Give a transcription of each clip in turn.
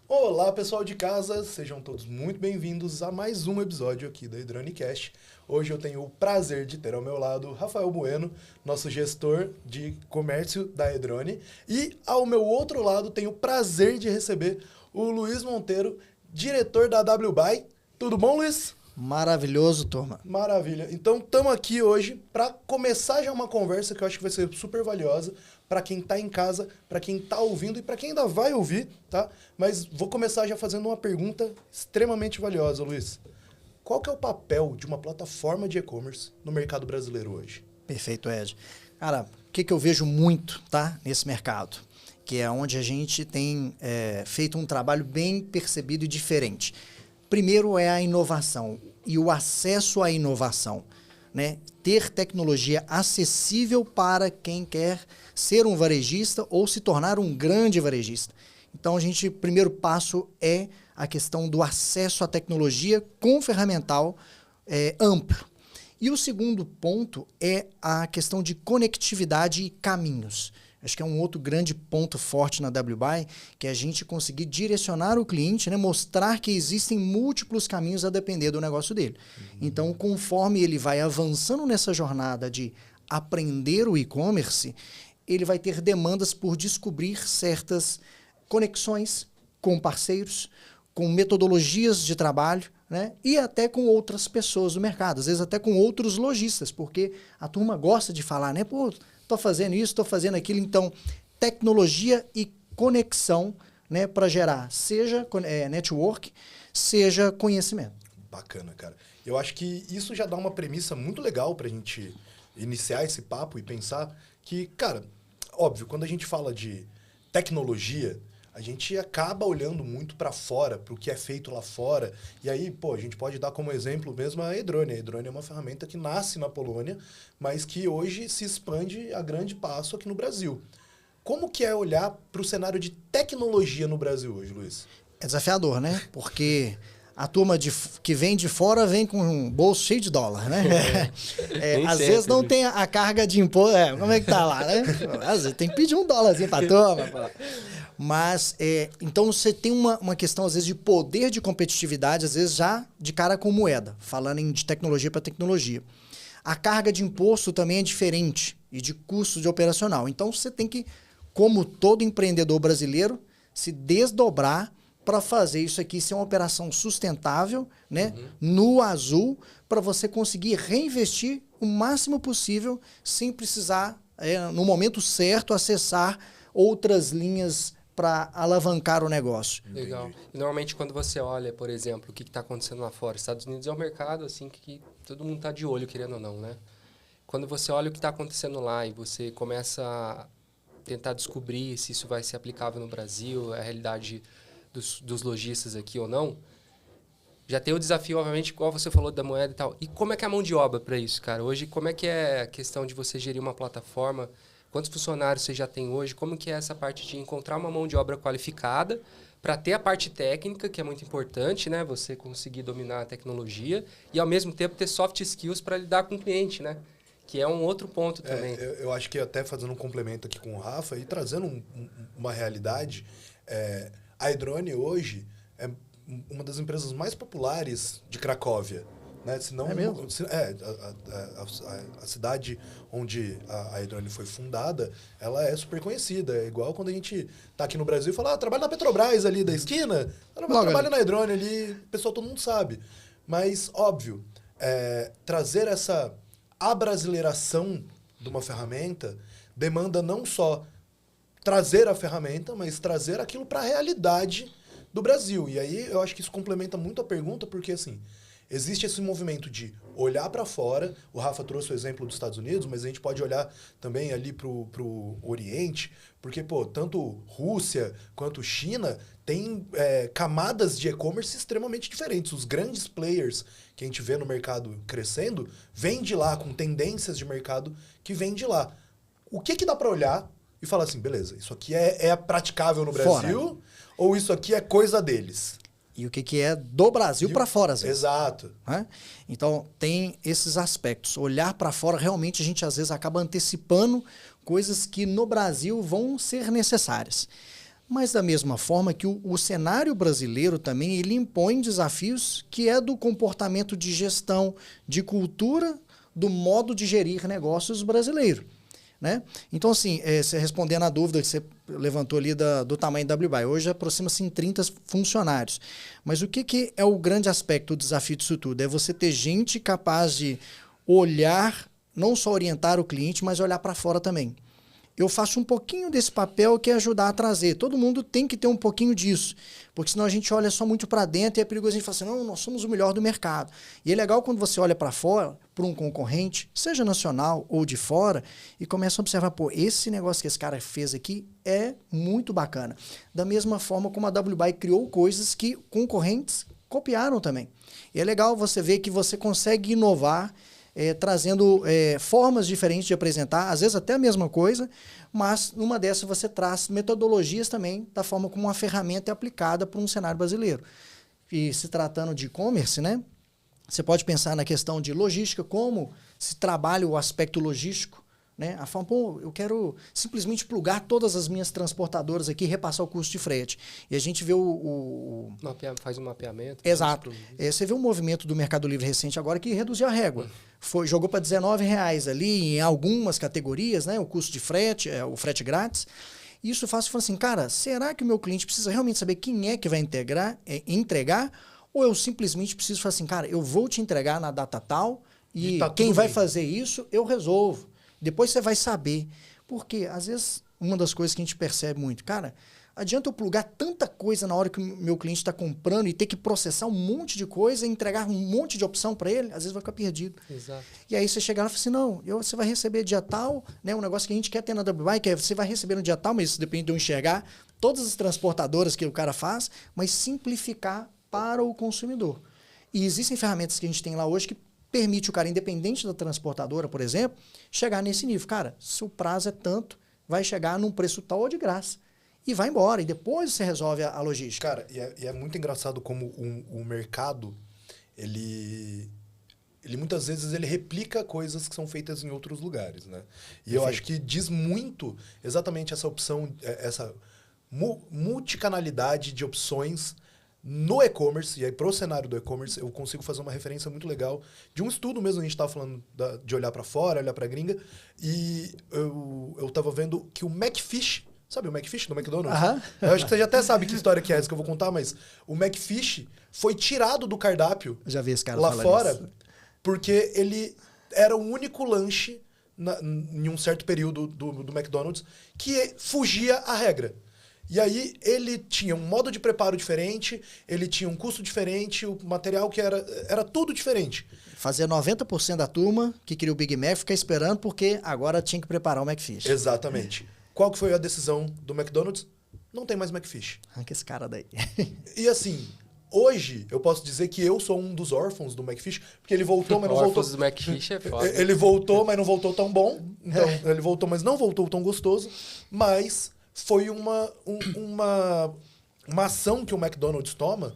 Olá, pessoal de casa, sejam todos muito bem-vindos a mais um episódio aqui da Edronecast. Hoje eu tenho o prazer de ter ao meu lado Rafael Bueno, nosso gestor de comércio da Edrone, e ao meu outro lado tenho o prazer de receber o Luiz Monteiro, diretor da WBuy. Tudo bom, Luiz? Maravilhoso, turma. Maravilha. Então, estamos aqui hoje para começar já uma conversa que eu acho que vai ser super valiosa para quem está em casa, para quem está ouvindo e para quem ainda vai ouvir, tá? Mas vou começar já fazendo uma pergunta extremamente valiosa, Luiz. Qual que é o papel de uma plataforma de e-commerce no mercado brasileiro hoje? Perfeito, Ed. Cara, o que eu vejo muito, tá, nesse mercado? Que é onde a gente tem feito um trabalho bem percebido e diferente. Primeiro é a inovação e o acesso à inovação, né? Ter tecnologia acessível para quem quer ser um varejista ou se tornar um grande varejista. Então, o primeiro passo é a questão do acesso à tecnologia com ferramental amplo. E o segundo ponto é a questão de conectividade e caminhos. Acho que é um outro grande ponto forte na WBuy, que é a gente conseguir direcionar o cliente, né? Mostrar que existem múltiplos caminhos a depender do negócio dele. Então, conforme ele vai avançando nessa jornada de aprender o e-commerce, ele vai ter demandas por descobrir certas conexões com parceiros, com metodologias de trabalho, né? E até com outras pessoas do mercado, às vezes até com outros lojistas, porque a turma gosta de falar, né? Pô, estou fazendo isso, estou fazendo aquilo. Então, tecnologia e conexão, né, para gerar, seja network, seja conhecimento. Bacana, cara. Eu acho que isso já dá uma premissa muito legal para a gente iniciar esse papo e pensar que, cara, óbvio, quando a gente fala de tecnologia, a gente acaba olhando muito para fora, para o que é feito lá fora. E aí, pô, a gente pode dar como exemplo mesmo a Edrone. A Edrone é uma ferramenta que nasce na Polônia, mas que hoje se expande a grande passo aqui no Brasil. Como que é olhar para o cenário de tecnologia no Brasil hoje, Luiz? É desafiador, né? Porque a turma que vem de fora vem com um bolso cheio de dólar, né? Às vezes não tem a carga de imposto. Como é que tá lá, né? Às vezes tem que pedir $1 pra turma. Mas, então você tem uma questão, às vezes, de poder de competitividade, às vezes já de cara com moeda, falando de tecnologia para tecnologia. A carga de imposto também é diferente e de custo de operacional. Então você tem que, como todo empreendedor brasileiro, se desdobrar para fazer isso aqui ser uma operação sustentável, né? No azul, para você conseguir reinvestir o máximo possível sem precisar, no momento certo, acessar outras linhas para alavancar o negócio. Legal. E normalmente quando você olha, por exemplo, o que está acontecendo lá fora, Estados Unidos é um mercado assim que todo mundo está de olho, querendo ou não, né? Quando você olha o que está acontecendo lá e você começa a tentar descobrir se isso vai ser aplicável no Brasil, a realidade dos lojistas aqui ou não, já tem o desafio, obviamente, igual você falou da moeda e tal. E como é que é a mão de obra para isso, cara? Hoje, como é que é a questão de você gerir uma plataforma? Quantos funcionários você já tem hoje? Como que é essa parte de encontrar uma mão de obra qualificada para ter a parte técnica, que é muito importante, né? Você conseguir dominar a tecnologia e, ao mesmo tempo, ter soft skills para lidar com o cliente, né? Que é um outro ponto também. Eu acho que até fazendo um complemento aqui com o Rafa e trazendo uma realidade, a Edrone hoje é uma das empresas mais populares de Cracóvia. Né? Se não, mesmo? A cidade onde a Edrone foi fundada, ela é super conhecida. É igual quando a gente tá aqui no Brasil e fala, trabalha na Petrobras ali da esquina, trabalha na Edrone ali, o pessoal todo mundo sabe. Mas, óbvio, trazer essa abrasileiração de uma ferramenta demanda não só trazer a ferramenta, mas trazer aquilo para a realidade do Brasil. E aí eu acho que isso complementa muito a pergunta, porque assim, existe esse movimento de olhar para fora. O Rafa trouxe o exemplo dos Estados Unidos, mas a gente pode olhar também ali pro Oriente, porque, pô, tanto Rússia quanto China tem camadas de e-commerce extremamente diferentes. Os grandes players que a gente vê no mercado crescendo, vêm de lá, com tendências de mercado que vêm de lá. O que dá para olhar e falar assim, beleza, isso aqui é praticável no Brasil, fora, ou isso aqui é coisa deles? E o que é do Brasil para fora, às vezes. Exato. Né? Então, tem esses aspectos. Olhar para fora, realmente, a gente às vezes acaba antecipando coisas que no Brasil vão ser necessárias. Mas da mesma forma que o cenário brasileiro também, ele impõe desafios que é do comportamento de gestão, de cultura, do modo de gerir negócios brasileiro, né? Então, assim, você respondendo a dúvida que você levantou ali do tamanho da WBI, hoje aproxima-se em 30 funcionários. Mas o que é o grande aspecto, o desafio disso tudo? É você ter gente capaz de olhar, não só orientar o cliente, mas olhar para fora também. Eu faço um pouquinho desse papel que é ajudar a trazer. Todo mundo tem que ter um pouquinho disso, porque senão a gente olha só muito para dentro e é perigoso a gente falar assim, não, nós somos o melhor do mercado. E é legal quando você olha para fora, para um concorrente, seja nacional ou de fora, e começa a observar, pô, esse negócio que esse cara fez aqui é muito bacana. Da mesma forma como a WBI criou coisas que concorrentes copiaram também. E é legal você ver que você consegue inovar, trazendo formas diferentes de apresentar, às vezes até a mesma coisa, mas numa dessas você traz metodologias também da forma como uma ferramenta é aplicada para um cenário brasileiro. E se tratando de e-commerce, né, você pode pensar na questão de logística, como se trabalha o aspecto logístico, né? A forma, pô, eu quero simplesmente plugar todas as minhas transportadoras aqui e repassar o custo de frete. E a gente vê faz um mapeamento. Exato. Você vê um movimento do Mercado Livre recente agora que reduziu a régua. Jogou para R$19 ali em algumas categorias, né? O custo de frete, o frete grátis. E isso faz você falar assim, cara, será que o meu cliente precisa realmente saber quem é que vai entregar? Ou eu simplesmente preciso falar assim, cara, eu vou te entregar na data tal e quem vai fazer isso, eu resolvo. Depois você vai saber. Porque, às vezes, uma das coisas que a gente percebe muito, cara, adianta eu plugar tanta coisa na hora que o meu cliente está comprando e ter que processar um monte de coisa e entregar um monte de opção para ele, às vezes vai ficar perdido. Exato. E aí você chega lá e fala assim, não, você vai receber dia tal, né, um negócio que a gente quer ter na WBI, que é você vai receber no dia tal, mas isso depende de eu enxergar todas as transportadoras que o cara faz, mas simplificar para o consumidor. E existem ferramentas que a gente tem lá hoje que permite o cara, independente da transportadora, por exemplo, chegar nesse nível. Cara, se o prazo é tanto, vai chegar num preço tal ou de graça. E vai embora. E depois você resolve a logística. Cara, e é muito engraçado como o mercado, ele muitas vezes ele replica coisas que são feitas em outros lugares, né? E eu acho que diz muito exatamente essa opção, essa multicanalidade de opções no e-commerce, e aí pro cenário do e-commerce eu consigo fazer uma referência muito legal de um estudo mesmo, a gente estava falando de olhar para fora, olhar para gringa, e eu tava vendo que o McFish, sabe o McFish do McDonald's? Eu acho que você já até sabe que história que é essa que eu vou contar, mas o McFish foi tirado do cardápio já vi esse cara lá fora, porque ele era o único lanche em um certo período do McDonald's que fugia à regra. E aí ele tinha um modo de preparo diferente, ele tinha um custo diferente, o material que era tudo diferente. Fazia 90% da turma que queria o Big Mac ficar esperando porque agora tinha que preparar o McFish. Exatamente. Qual que foi a decisão do McDonald's? Não tem mais McFish. Arranca esse cara daí. E assim, hoje eu posso dizer que eu sou um dos órfãos do McFish, porque ele voltou, mas não voltou. Órfãos do McFish é foda. Ele voltou, mas não voltou tão bom. Então, ele voltou, mas não voltou tão gostoso. Mas foi uma ação que o McDonald's toma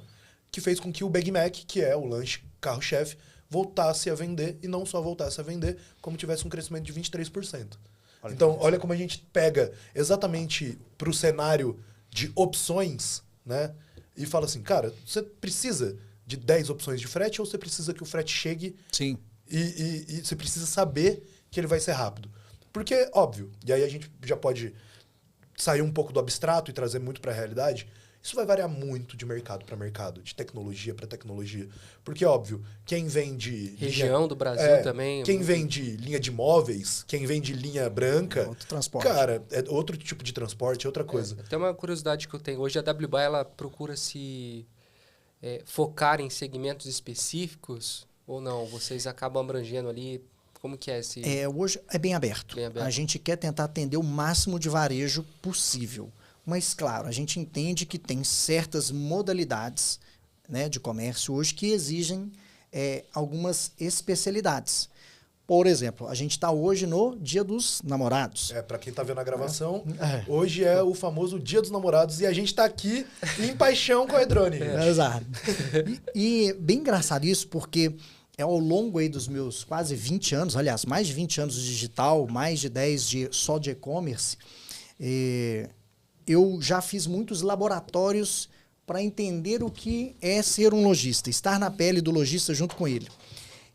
que fez com que o Big Mac, que é o lanche carro-chefe, voltasse a vender, e não só voltasse a vender, como tivesse um crescimento de 23%. Então, olha como a gente pega exatamente para o cenário de opções, né? E fala assim, cara, você precisa de 10 opções de frete ou você precisa que o frete chegue? Sim. E você precisa saber que ele vai ser rápido. Porque, óbvio, e aí a gente já pode sair um pouco do abstrato e trazer muito para a realidade, isso vai variar muito de mercado para mercado, de tecnologia para tecnologia. Porque, óbvio, quem vende... Região do Brasil também. Quem vende linha de móveis, quem vende linha branca... Outro transporte. Cara, é outro tipo de transporte, é outra coisa. Tem uma curiosidade que eu tenho. Hoje a WBI, ela procura se focar em segmentos específicos ou não? Vocês acabam abrangendo ali... Como que é esse... Hoje é bem aberto. A gente quer tentar atender o máximo de varejo possível. Mas, claro, a gente entende que tem certas modalidades, né, de comércio hoje que exigem algumas especialidades. Por exemplo, a gente está hoje no Dia dos Namorados. Para quem está vendo a gravação, hoje é o famoso Dia dos Namorados e a gente está aqui em paixão com a Edrone. Exato. E bem engraçado isso, porque... ao longo aí dos meus quase 20 anos, aliás, mais de 20 anos de digital, mais de 10 só de e-commerce, eu já fiz muitos laboratórios para entender o que é ser um lojista, estar na pele do lojista junto com ele.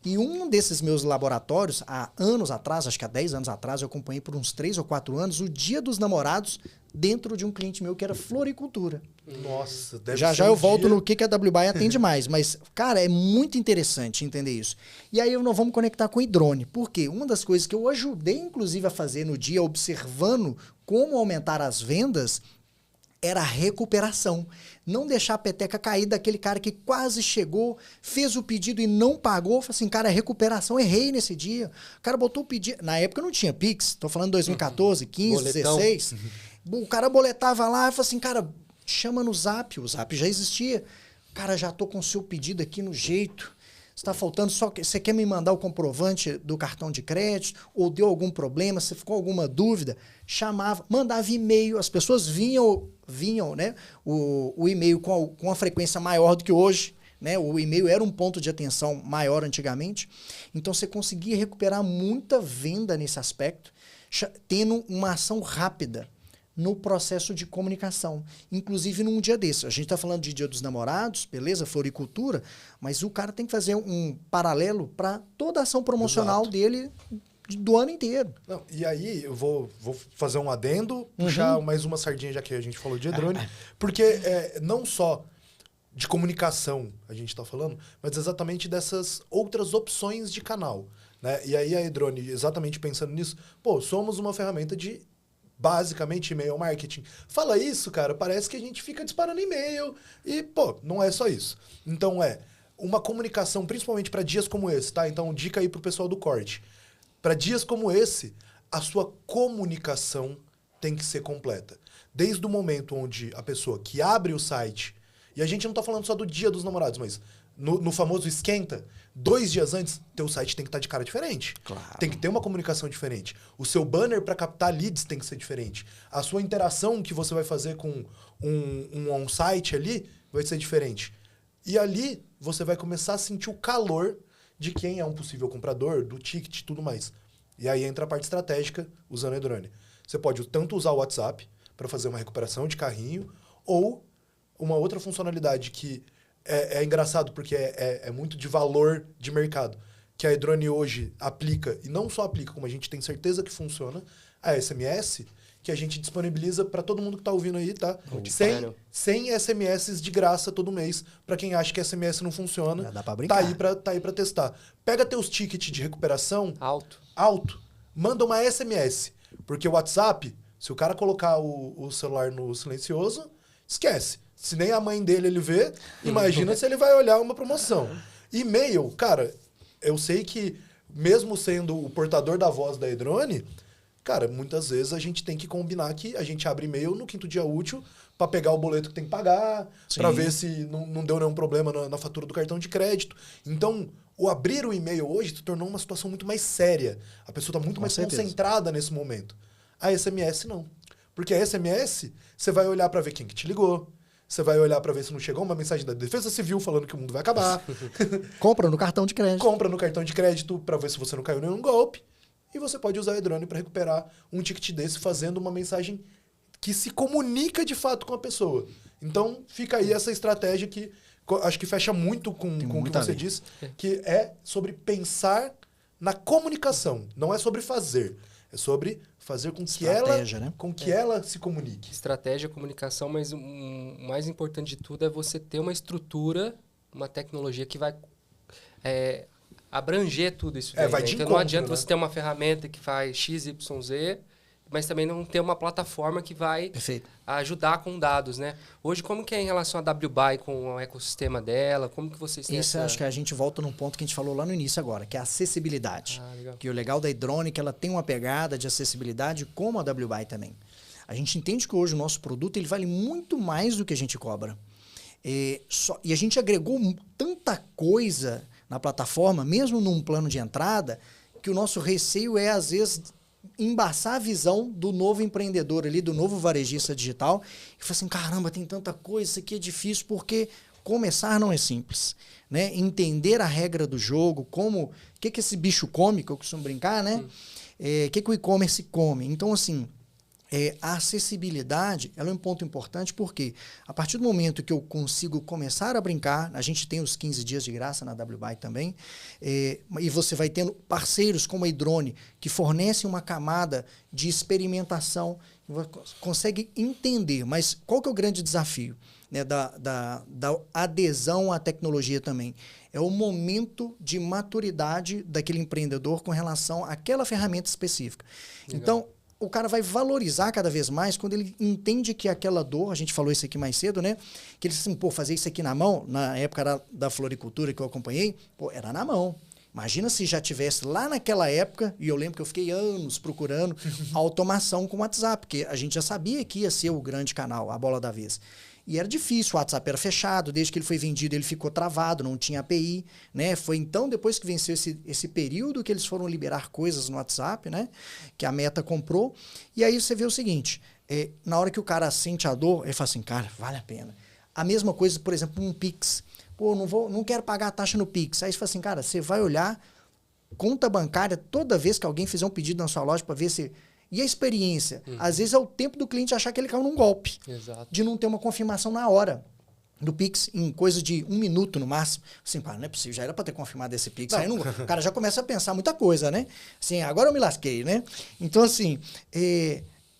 E um desses meus laboratórios, há anos atrás, acho que há 10 anos atrás, eu acompanhei por uns 3 ou 4 anos o Dia dos Namorados dentro de um cliente meu que era floricultura. Nossa, deve Já ser já eu um volto dia... no que a WBuy atende mais. Mas, cara, é muito interessante entender isso. E aí nós vamos conectar com o drone. Por quê? Uma das coisas que eu ajudei, inclusive, a fazer no dia, observando como aumentar as vendas, era a recuperação. Não deixar a peteca cair daquele cara que quase chegou, fez o pedido e não pagou. Falei assim, cara, recuperação, errei nesse dia. O cara botou o pedido... Na época não tinha Pix, tô falando 2014, 15, Boletão. 16. O cara boletava lá e falou assim, cara, chama no Zap. O Zap já existia. Cara, já tô com o seu pedido aqui no jeito. Está faltando só que você quer me mandar o comprovante do cartão de crédito ou deu algum problema, se ficou alguma dúvida, chamava, mandava e-mail, as pessoas vinham, né, o e-mail com uma frequência maior do que hoje, né? O e-mail era um ponto de atenção maior antigamente. Então você conseguia recuperar muita venda nesse aspecto, tendo uma ação rápida no processo de comunicação, inclusive num dia desse. A gente está falando de Dia dos Namorados, beleza, floricultura, mas o cara tem que fazer um paralelo para toda a ação promocional Exato. dele do ano inteiro. Não, e aí eu vou fazer um adendo, puxar mais uma sardinha, já que a gente falou de drone, porque não só de comunicação a gente está falando, mas exatamente dessas outras opções de canal, né? E aí a E-Drone, exatamente pensando nisso, pô, somos uma ferramenta de basicamente e-mail marketing. Fala isso, cara, parece que a gente fica disparando e-mail e, pô, não é só isso. Então uma comunicação, principalmente para dias como esse, tá? Então, dica aí pro pessoal do corte. Para dias como esse, a sua comunicação tem que ser completa. Desde o momento onde a pessoa que abre o site, e a gente não tá falando só do Dia dos Namorados, mas no famoso esquenta, 2 dias antes, teu site tem que estar de cara diferente. Claro. Tem que ter uma comunicação diferente. O seu banner para captar leads tem que ser diferente. A sua interação que você vai fazer com um on-site ali vai ser diferente. E ali você vai começar a sentir o calor de quem é um possível comprador, do ticket e tudo mais. E aí entra a parte estratégica usando o drone. Você pode tanto usar o WhatsApp para fazer uma recuperação de carrinho, ou uma outra funcionalidade que é engraçado porque é muito de valor de mercado, que a E-Drone hoje aplica, e não só aplica, como a gente tem certeza que funciona, a SMS, que a gente disponibiliza para todo mundo que está ouvindo aí, tá? 100 SMS de graça todo mês, para quem acha que SMS não funciona. Já dá pra brincar. Tá aí para testar. Pega teus tickets de recuperação Alto. manda uma SMS, porque o WhatsApp, se o cara colocar o celular no silencioso, esquece. Se nem a mãe dele ele vê, imagina se ele vai olhar uma promoção. E-mail, cara, eu sei que mesmo sendo o portador da voz da E-Drone, cara, muitas vezes a gente tem que combinar que a gente abre e-mail no 5º dia útil para pegar o boleto que tem que pagar, para ver se não deu nenhum problema na fatura do cartão de crédito. Então, o abrir o e-mail hoje se tornou uma situação muito mais séria. A pessoa está muito mais concentrada nesse momento. A SMS não. Porque a SMS, você vai olhar para ver quem que te ligou, você vai olhar para ver se não chegou uma mensagem da Defesa Civil falando que o mundo vai acabar. Compra no cartão de crédito. Compra no cartão de crédito para ver se você não caiu em nenhum golpe. E você pode usar o E-Drone para recuperar um ticket desse fazendo uma mensagem que se comunica de fato com a pessoa. Então, fica aí essa estratégia que acho que fecha muito com o que você disse, que é sobre pensar na comunicação. Não é sobre fazer. É sobre fazer com que ela se comunique. Estratégia, comunicação, mas o mais importante de tudo é você ter uma estrutura, uma tecnologia que vai abranger tudo isso daí. Vai né? de Então encontro, não adianta né? você ter uma ferramenta que faz X, Y, Z, mas também não ter uma plataforma que vai ajudar com dados, né? Hoje, como que é em relação à WBuy com o ecossistema dela? Como que vocês têm Isso, acho que a gente volta num ponto que a gente falou lá no início agora, que é a acessibilidade. Legal. Que o legal da E-Drone é que ela tem uma pegada de acessibilidade, como a WBuy também. A gente entende que hoje o nosso produto ele vale muito mais do que a gente cobra. E a gente agregou tanta coisa na plataforma, mesmo num plano de entrada, que o nosso receio é, às vezes, embaçar a visão do novo empreendedor ali, do novo varejista digital, e falar assim, caramba, tem tanta coisa, isso aqui é difícil, porque começar não é simples, né? Entender a regra do jogo, o que esse bicho come, que eu costumo brincar, né? O que o e-commerce come. Então, assim, A acessibilidade, ela é um ponto importante porque a partir do momento que eu consigo começar a brincar, a gente tem os 15 dias de graça na WBuy também, e você vai tendo parceiros como a Idrone, que fornecem uma camada de experimentação, consegue entender, mas qual que é o grande desafio, né, da adesão à tecnologia também? É o momento de maturidade daquele empreendedor com relação àquela ferramenta específica. Legal. Então, o cara vai valorizar cada vez mais quando ele entende que aquela dor, a gente falou isso aqui mais cedo, né? Que ele disse assim, pô, fazer isso aqui na mão, na época da floricultura que eu acompanhei, pô, era na mão. Imagina se já tivesse lá naquela época, e eu lembro que eu fiquei anos procurando automação com o WhatsApp, porque a gente já sabia que ia ser o grande canal, a bola da vez. E era difícil, o WhatsApp era fechado, desde que ele foi vendido ele ficou travado, não tinha API, né? Foi então, depois que venceu esse período que eles foram liberar coisas no WhatsApp, né? Que a Meta comprou. E aí você vê o seguinte, na hora que o cara sente a dor, ele fala assim, cara, vale a pena. A mesma coisa, por exemplo, um Pix. Pô, não quero pagar a taxa no Pix. Aí você fala assim, cara, você vai olhar conta bancária toda vez que alguém fizer um pedido na sua loja para ver se... E a experiência? Às vezes é o tempo do cliente achar que ele caiu num golpe. Exato. De não ter uma confirmação na hora do Pix, em coisa de 1 minuto no máximo. Assim, pá, não é possível, já era para ter confirmado esse Pix. Aí o cara já começa a pensar muita coisa, né? Assim, agora eu me lasquei, né? Então, assim,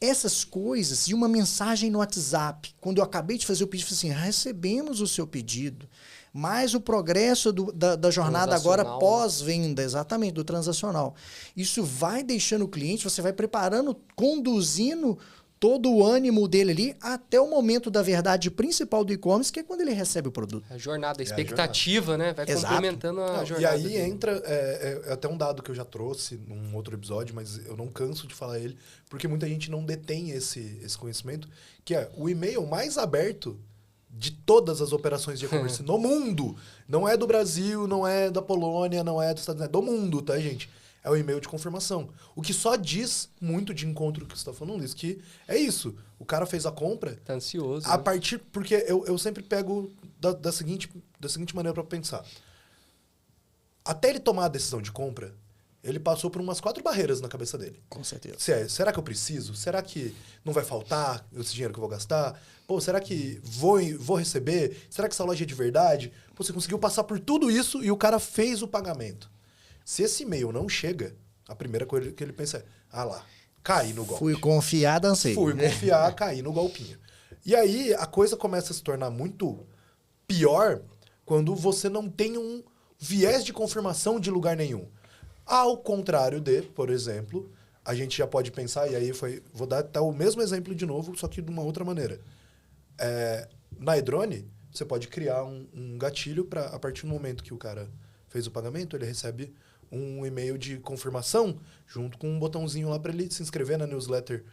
essas coisas, e uma mensagem no WhatsApp, quando eu acabei de fazer o pedido, eu falei assim, recebemos o seu pedido, mas o progresso da jornada agora pós-venda, exatamente, do transacional. Isso vai deixando o cliente, você vai preparando, conduzindo todo o ânimo dele ali até o momento da verdade principal do e-commerce, que é quando ele recebe o produto. A jornada, a expectativa, né? Vai complementando a jornada. E aí dele. entra, até um dado que eu já trouxe num outro episódio, mas eu não canso de falar ele, porque muita gente não detém esse conhecimento, que é o e-mail mais aberto de todas as operações de e-commerce no mundo. Não é do Brasil, não é da Polônia, não é dos Estados Unidos, é do mundo, tá, gente? É o e-mail de confirmação. O que só diz muito de encontro que você está falando, Luiz, que é isso. O cara fez a compra... Tá ansioso. A partir... Porque eu sempre pego da seguinte maneira para pensar. Até ele tomar a decisão de compra, ele passou por umas 4 barreiras na cabeça dele. Com certeza. Será que eu preciso? Será que não vai faltar esse dinheiro que eu vou gastar? Pô, será que vou receber? Será que essa loja é de verdade? Pô, você conseguiu passar por tudo isso e o cara fez o pagamento. Se esse e-mail não chega, a primeira coisa que ele pensa é, lá, caí no golpe. Fui confiar, dancei. Fui confiar, caí no golpinho. E aí a coisa começa a se tornar muito pior quando você não tem um viés de confirmação de lugar nenhum. Ao contrário de, por exemplo, a gente já pode pensar, e aí vou dar até o mesmo exemplo de novo, só que de uma outra maneira. Na Idrone, você pode criar um gatilho para, a partir do momento que o cara fez o pagamento, ele recebe um e-mail de confirmação junto com um botãozinho lá para ele se inscrever na newsletter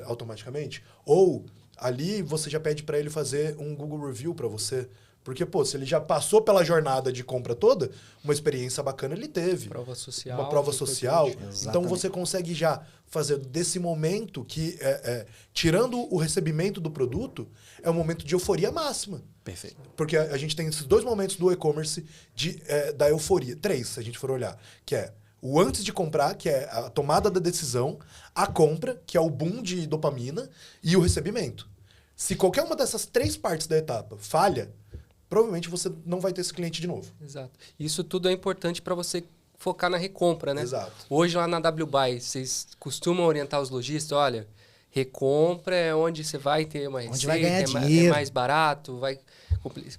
automaticamente. Ou ali você já pede para ele fazer um Google Review para você. Porque, pô, se ele já passou pela jornada de compra toda, uma experiência bacana ele teve. Prova social. Uma prova social. Exatamente. Então você consegue já fazer desse momento que, tirando o recebimento do produto, é um momento de euforia máxima. Perfeito. Porque a gente tem esses 2 momentos do e-commerce da euforia. 3, se a gente for olhar. Que é o antes de comprar, que é a tomada da decisão, a compra, que é o boom de dopamina, e o recebimento. Se qualquer uma dessas 3 partes da etapa falha, provavelmente você não vai ter esse cliente de novo. Exato. Isso tudo é importante para você focar na recompra, né? Exato. Hoje lá na WBuy, vocês costumam orientar os lojistas, olha, recompra é onde você vai ter uma receita, onde vai ganhar é dinheiro. mais barato,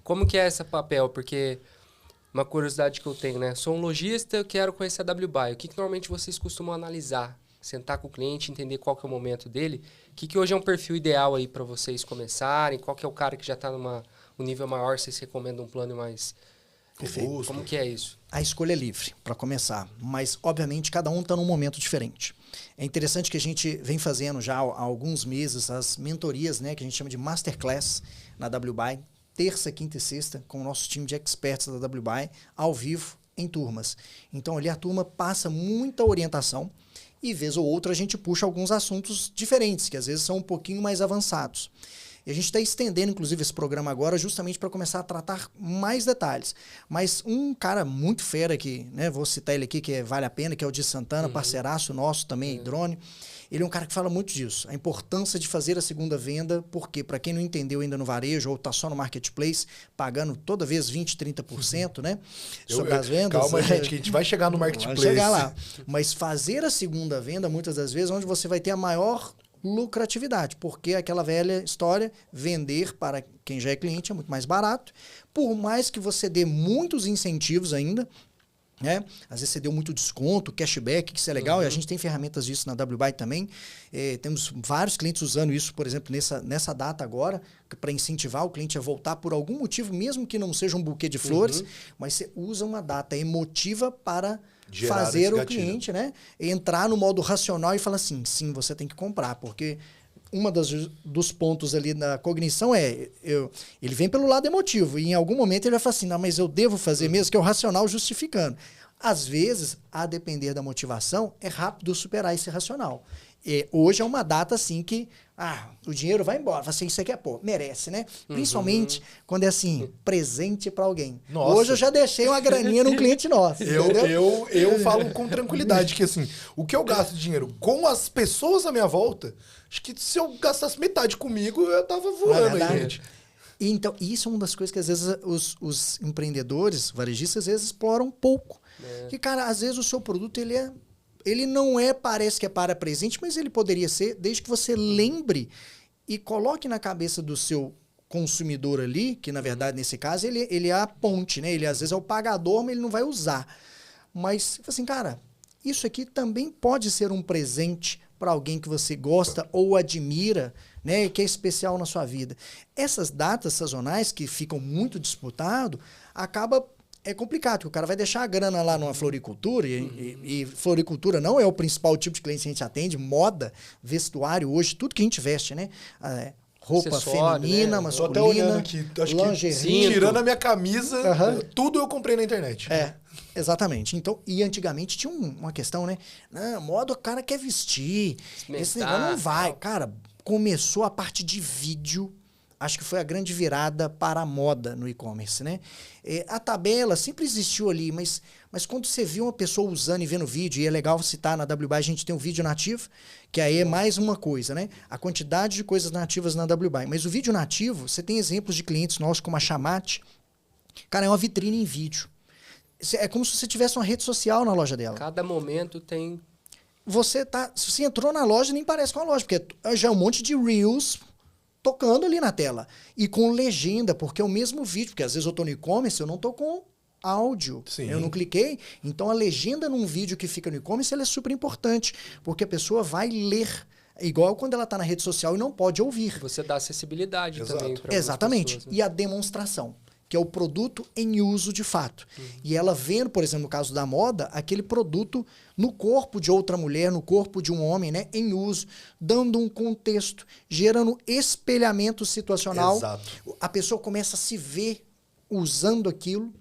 Como que é esse papel? Porque uma curiosidade que eu tenho, né? Sou um lojista, eu quero conhecer a WBuy. O que normalmente vocês costumam analisar? Sentar com o cliente, entender qual que é o momento dele. O que hoje é um perfil ideal aí para vocês começarem? Qual que é o cara que já está um nível maior, vocês recomendam um plano mais... Perfeito. Como que é isso? A escolha é livre, para começar. Mas, obviamente, cada um está num momento diferente. É interessante que a gente vem fazendo já há alguns meses as mentorias, né, que a gente chama de Masterclass na WBuy, terça, quinta e sexta, com o nosso time de experts da WBuy, ao vivo, em turmas. Então, ali a turma passa muita orientação e, vez ou outra, a gente puxa alguns assuntos diferentes, que às vezes são um pouquinho mais avançados. E a gente está estendendo, inclusive, esse programa agora justamente para começar a tratar mais detalhes. Mas um cara muito fera aqui, né, vou citar ele aqui, que vale a pena, que é o Di Santana, parceiraço nosso também, Idrone. ele é um cara que fala muito disso. A importância de fazer a segunda venda, porque, para quem não entendeu ainda no varejo, ou está só no marketplace, pagando toda vez 20%, 30%, né? Sobre as vendas. Calma, gente, que a gente vai chegar no marketplace. Vai chegar lá. Mas fazer a segunda venda, muitas das vezes, onde você vai ter a maior lucratividade, porque aquela velha história, vender para quem já é cliente é muito mais barato, por mais que você dê muitos incentivos ainda, né? Às vezes você deu muito desconto, cashback, que isso é legal, e a gente tem ferramentas disso na WBuy também. Temos vários clientes usando isso, por exemplo, nessa data agora, para incentivar o cliente a voltar por algum motivo, mesmo que não seja um buquê de flores, mas você usa uma data emotiva para fazer o cliente, né, entrar no modo racional e falar assim, sim, você tem que comprar, porque dos pontos ali da cognição ele vem pelo lado emotivo, e em algum momento ele vai falar assim, não, mas eu devo fazer mesmo, que é o racional justificando. Às vezes, a depender da motivação, é rápido superar esse racional. Hoje é uma data assim que o dinheiro vai embora. Fala assim, isso aqui merece, né? Principalmente quando é assim, presente para alguém. Nossa. Hoje eu já deixei uma graninha num cliente nosso. Eu falo com tranquilidade que assim, o que eu gasto de dinheiro com as pessoas à minha volta, acho que se eu gastasse metade comigo, eu tava voando aí, gente. Então, isso é uma das coisas que às vezes os empreendedores, varejistas, às vezes exploram pouco. Que, cara, às vezes o seu produto, ele não parece que é para presente, mas ele poderia ser, desde que você lembre e coloque na cabeça do seu consumidor ali, que na verdade nesse caso ele é a ponte, né? Ele às vezes é o pagador, mas ele não vai usar. Mas, assim, cara, isso aqui também pode ser um presente para alguém que você gosta ou admira, né? Que é especial na sua vida. Essas datas sazonais que ficam muito disputadas, é complicado, porque o cara vai deixar a grana lá numa floricultura, e floricultura não é o principal tipo de cliente que a gente atende, moda, vestuário hoje, tudo que a gente veste, né? Roupa feminina, né? Masculina, tô até olhando aqui, acho lingerie. Que, tirando a minha camisa, tudo eu comprei na internet. Exatamente. Então, e antigamente tinha uma questão, né? Não, moda o cara quer vestir, esse negócio não vai. Cara, começou a parte de vídeo. Acho que foi a grande virada para a moda no e-commerce, né? A tabela sempre existiu ali, mas quando você viu uma pessoa usando e vendo vídeo, e é legal citar, na WBuy a gente tem um vídeo nativo, que aí é mais uma coisa, né? A quantidade de coisas nativas na WBuy. Mas o vídeo nativo, você tem exemplos de clientes nossos, como a Chamate. Cara, é uma vitrine em vídeo. É como se você tivesse uma rede social na loja dela. Cada momento tem... Se você entrou na loja, nem parece com a loja, porque já é um monte de Reels tocando ali na tela. E com legenda, porque é o mesmo vídeo. Porque às vezes eu tô no e-commerce, eu não tô com áudio. Sim. Eu não cliquei. Então a legenda num vídeo que fica no e-commerce, ela é super importante. Porque a pessoa vai ler. Igual quando ela tá na rede social e não pode ouvir. Você dá acessibilidade também para Exatamente. pessoas, né? E a demonstração, que é o produto em uso de fato. E ela vendo, por exemplo, no caso da moda, aquele produto no corpo de outra mulher, no corpo de um homem, né, em uso, dando um contexto, gerando espelhamento situacional. Exato. A pessoa começa a se ver usando aquilo,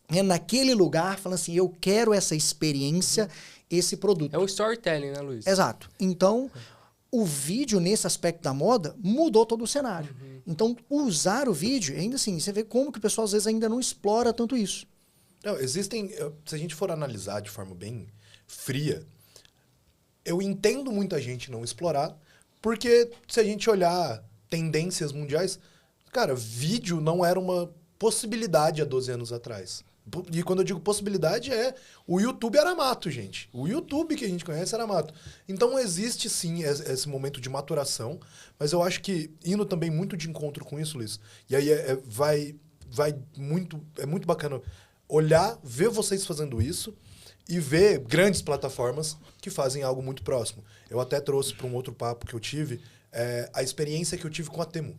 né, naquele lugar, falando assim, eu quero essa experiência, esse produto. É um storytelling, né, Luiz? Exato. Então, o vídeo, nesse aspecto da moda, mudou todo o cenário. Então, usar o vídeo, ainda assim, você vê como que o pessoal às vezes ainda não explora tanto isso. Não, existem... Se a gente for analisar de forma bem fria, eu entendo muita gente não explorar, porque se a gente olhar tendências mundiais, cara, vídeo não era uma possibilidade há 12 anos atrás. E quando eu digo possibilidade, o YouTube era mato, gente. O YouTube que a gente conhece era mato. Então existe sim esse momento de maturação, mas eu acho que indo também muito de encontro com isso, Luiz, e aí é muito bacana olhar, ver vocês fazendo isso e ver grandes plataformas que fazem algo muito próximo. Eu até trouxe para um outro papo que eu tive, a experiência que eu tive com a Temu.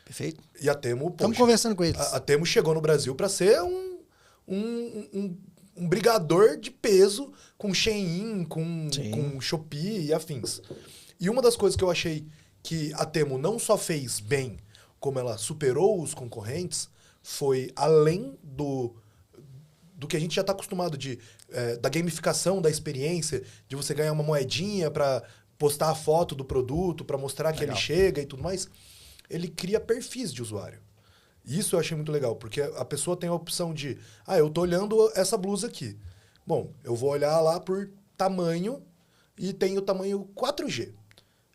Perfeito. E a Temu, estamos conversando com eles. A Temu chegou no Brasil para ser um brigador de peso com Shein, com Shopee e afins. E uma das coisas que eu achei que a Temu não só fez bem, como ela superou os concorrentes, foi além do que a gente já está acostumado da gamificação da experiência, de você ganhar uma moedinha para postar a foto do produto, para mostrar que ele chega e tudo mais. Ele cria perfis de usuário. Isso eu achei muito legal, porque a pessoa tem a opção de, eu tô olhando essa blusa aqui. Bom, eu vou olhar lá por tamanho e tem o tamanho 4G.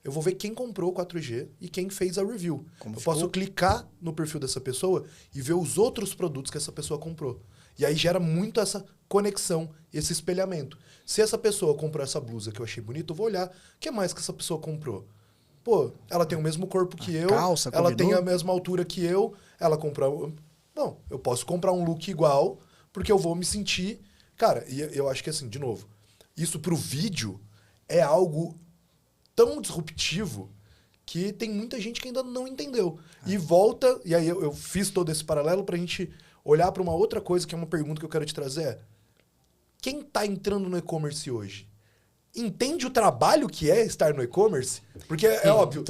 eu vou ver quem comprou o 4G e quem fez a review. Como eu ficou? posso clicar no perfil dessa pessoa e ver os outros produtos que essa pessoa comprou. E aí gera muito essa conexão, esse espelhamento. Se essa pessoa comprou essa blusa que eu achei bonita, eu vou olhar o que mais que essa pessoa comprou. Pô, ela tem o mesmo corpo que eu, calça, ela combinou? tem a mesma altura que eu, ela comprou... Não, eu posso comprar um look igual, porque eu vou me sentir... Cara, e eu acho que assim, de novo, isso pro vídeo é algo tão disruptivo que tem muita gente que ainda não entendeu. E volta, e aí eu fiz todo esse paralelo pra gente olhar pra uma outra coisa, que é uma pergunta que eu quero te trazer. Quem tá entrando no e-commerce hoje? Entende o trabalho que é estar no e-commerce? Porque é óbvio,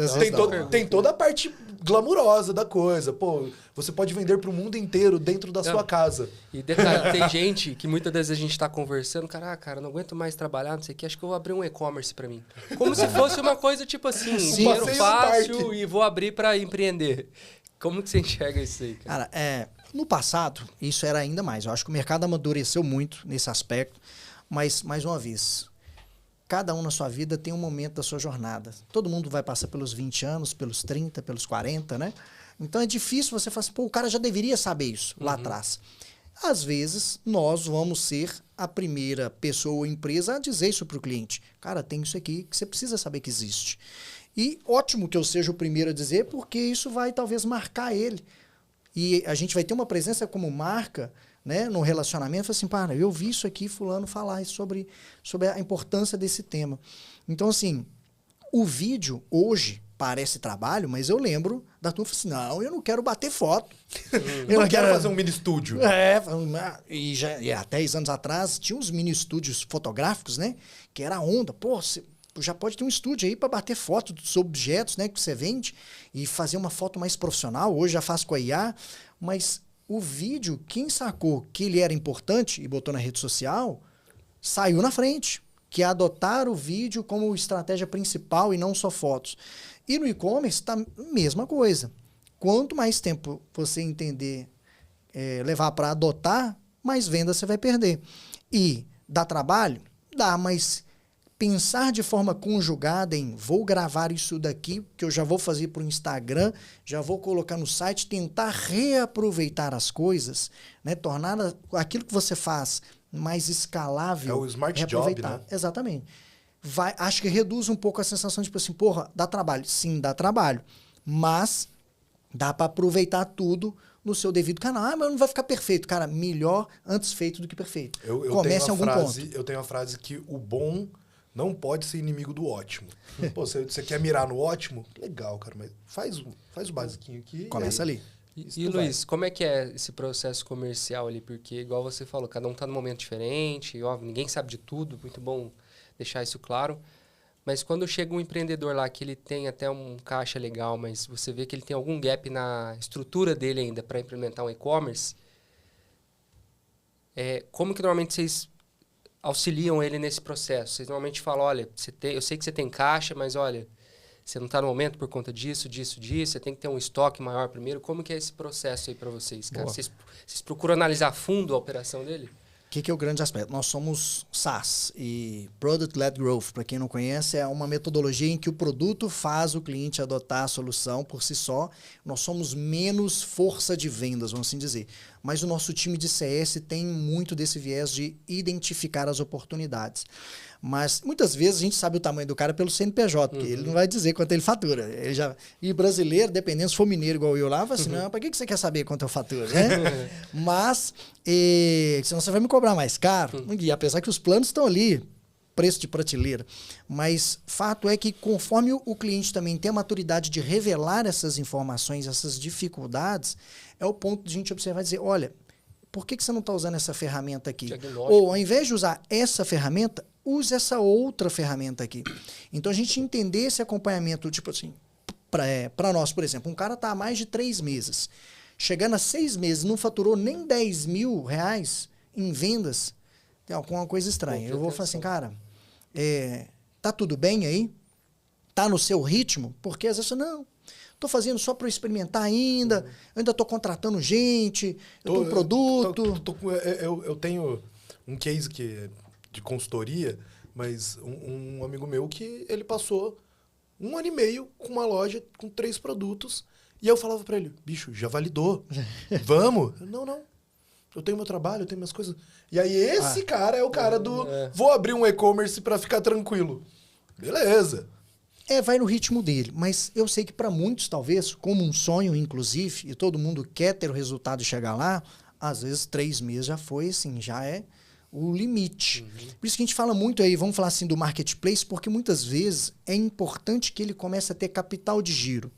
tem toda a parte glamurosa da coisa. Pô, você pode vender pro mundo inteiro dentro da sua casa. E detalhe, tem gente que muitas das vezes a gente tá conversando, cara, não aguento mais trabalhar, não sei o que, acho que eu vou abrir um e-commerce pra mim. Como se fosse uma coisa tipo assim, dinheiro fácil e vou abrir pra empreender. Como que você enxerga isso aí, cara? Cara, no passado, isso era ainda mais. Eu acho que o mercado amadureceu muito nesse aspecto, mas, mais uma vez, cada um na sua vida tem um momento da sua jornada. Todo mundo vai passar pelos 20 anos, pelos 30, pelos 40, né? Então é difícil você falar assim, pô, o cara já deveria saber isso lá atrás. Às vezes, nós vamos ser a primeira pessoa ou empresa a dizer isso para o cliente. Cara, tem isso aqui que você precisa saber que existe. E ótimo que eu seja o primeiro a dizer, porque isso vai talvez marcar ele. E a gente vai ter uma presença como marca, né, no relacionamento, assim, para, eu vi isso aqui, fulano falar sobre a importância desse tema. Então, assim, o vídeo hoje parece trabalho, mas eu lembro da turma assim, não, eu não quero bater foto. Eu não quero fazer um mini estúdio. E há 10 anos atrás tinha uns mini estúdios fotográficos, né, que era a onda. Pô, você já pode ter um estúdio aí para bater foto dos objetos, né, que você vende e fazer uma foto mais profissional. Hoje já faz com a IA, mas o vídeo, quem sacou que ele era importante e botou na rede social, saiu na frente, que é adotar o vídeo como estratégia principal e não só fotos. E no e-commerce tá a mesma coisa. Quanto mais tempo você entender, levar para adotar, mais venda você vai perder. E dá trabalho? Dá, mas pensar de forma conjugada em vou gravar isso daqui, que eu já vou fazer para o Instagram, já vou colocar no site, tentar reaproveitar as coisas, né? Tornar aquilo que você faz mais escalável. É o smart job, né? Exatamente. Acho que reduz um pouco a sensação de, tipo assim, porra, dá trabalho. Sim, dá trabalho. Mas dá para aproveitar tudo no seu devido canal. Ah, mas não vai ficar perfeito. Cara, melhor antes feito do que perfeito. Comece em algum ponto. Eu tenho uma frase que o bom não pode ser inimigo do ótimo. Pô, você quer mirar no ótimo? Legal, cara, mas faz o basiquinho aqui. Começa ali. E Luiz, como é que é esse processo comercial ali? Porque, igual você falou, cada um tá num momento diferente, óbvio, ninguém sabe de tudo, muito bom deixar isso claro. Mas quando chega um empreendedor lá que ele tem até um caixa legal, mas você vê que ele tem algum gap na estrutura dele ainda para implementar um e-commerce, como que normalmente vocês auxiliam ele nesse processo? Vocês normalmente falam, olha, eu sei que você tem caixa, mas olha, você não está no momento por conta disso, você tem que ter um estoque maior primeiro. Como que é esse processo aí para vocês, cara? Vocês procuram analisar a fundo a operação dele? O que é o grande aspecto? Nós somos SaaS e Product Led Growth, para quem não conhece, é uma metodologia em que o produto faz o cliente adotar a solução por si só. Nós somos menos força de vendas, vamos assim dizer. Mas o nosso time de CS tem muito desse viés de identificar as oportunidades. Mas muitas vezes a gente sabe o tamanho do cara pelo CNPJ, porque ele não vai dizer quanto ele fatura. E brasileiro, dependendo, se for mineiro igual eu lá, vai assim, não, para que você quer saber quanto eu faturo? Né? Mas, senão você vai me cobrar mais caro. E apesar que os planos estão ali, preço de prateleira. Mas fato é que conforme o cliente também tem a maturidade de revelar essas informações, essas dificuldades, é o ponto de a gente observar e dizer, olha, por que você não está usando essa ferramenta aqui? Ou ao invés de usar essa ferramenta, use essa outra ferramenta aqui. Então, a gente entender esse acompanhamento, tipo assim, para nós, por exemplo, um cara está há mais de 3 meses, chegando a 6 meses, não faturou nem 10 mil reais em vendas, tem alguma coisa estranha. Eu vou falar assim, cara, tá tudo bem aí? Tá no seu ritmo? Porque às vezes, não, tô fazendo só para experimentar ainda, eu ainda tô contratando gente, eu tô um produto. Eu tenho um case de consultoria, mas um amigo meu que ele passou 1 ano e meio com uma loja com 3 produtos. E eu falava pra ele, bicho, já validou. Vamos? Não. Eu tenho meu trabalho, eu tenho minhas coisas. E aí esse cara é o cara do vou abrir um e-commerce pra ficar tranquilo. Beleza. Vai no ritmo dele. Mas eu sei que para muitos, talvez, como um sonho, inclusive, e todo mundo quer ter o resultado e chegar lá, às vezes 3 meses já foi, assim, já é o limite. Por isso que a gente fala muito aí, vamos falar assim do marketplace, porque muitas vezes é importante que ele comece a ter capital de giro.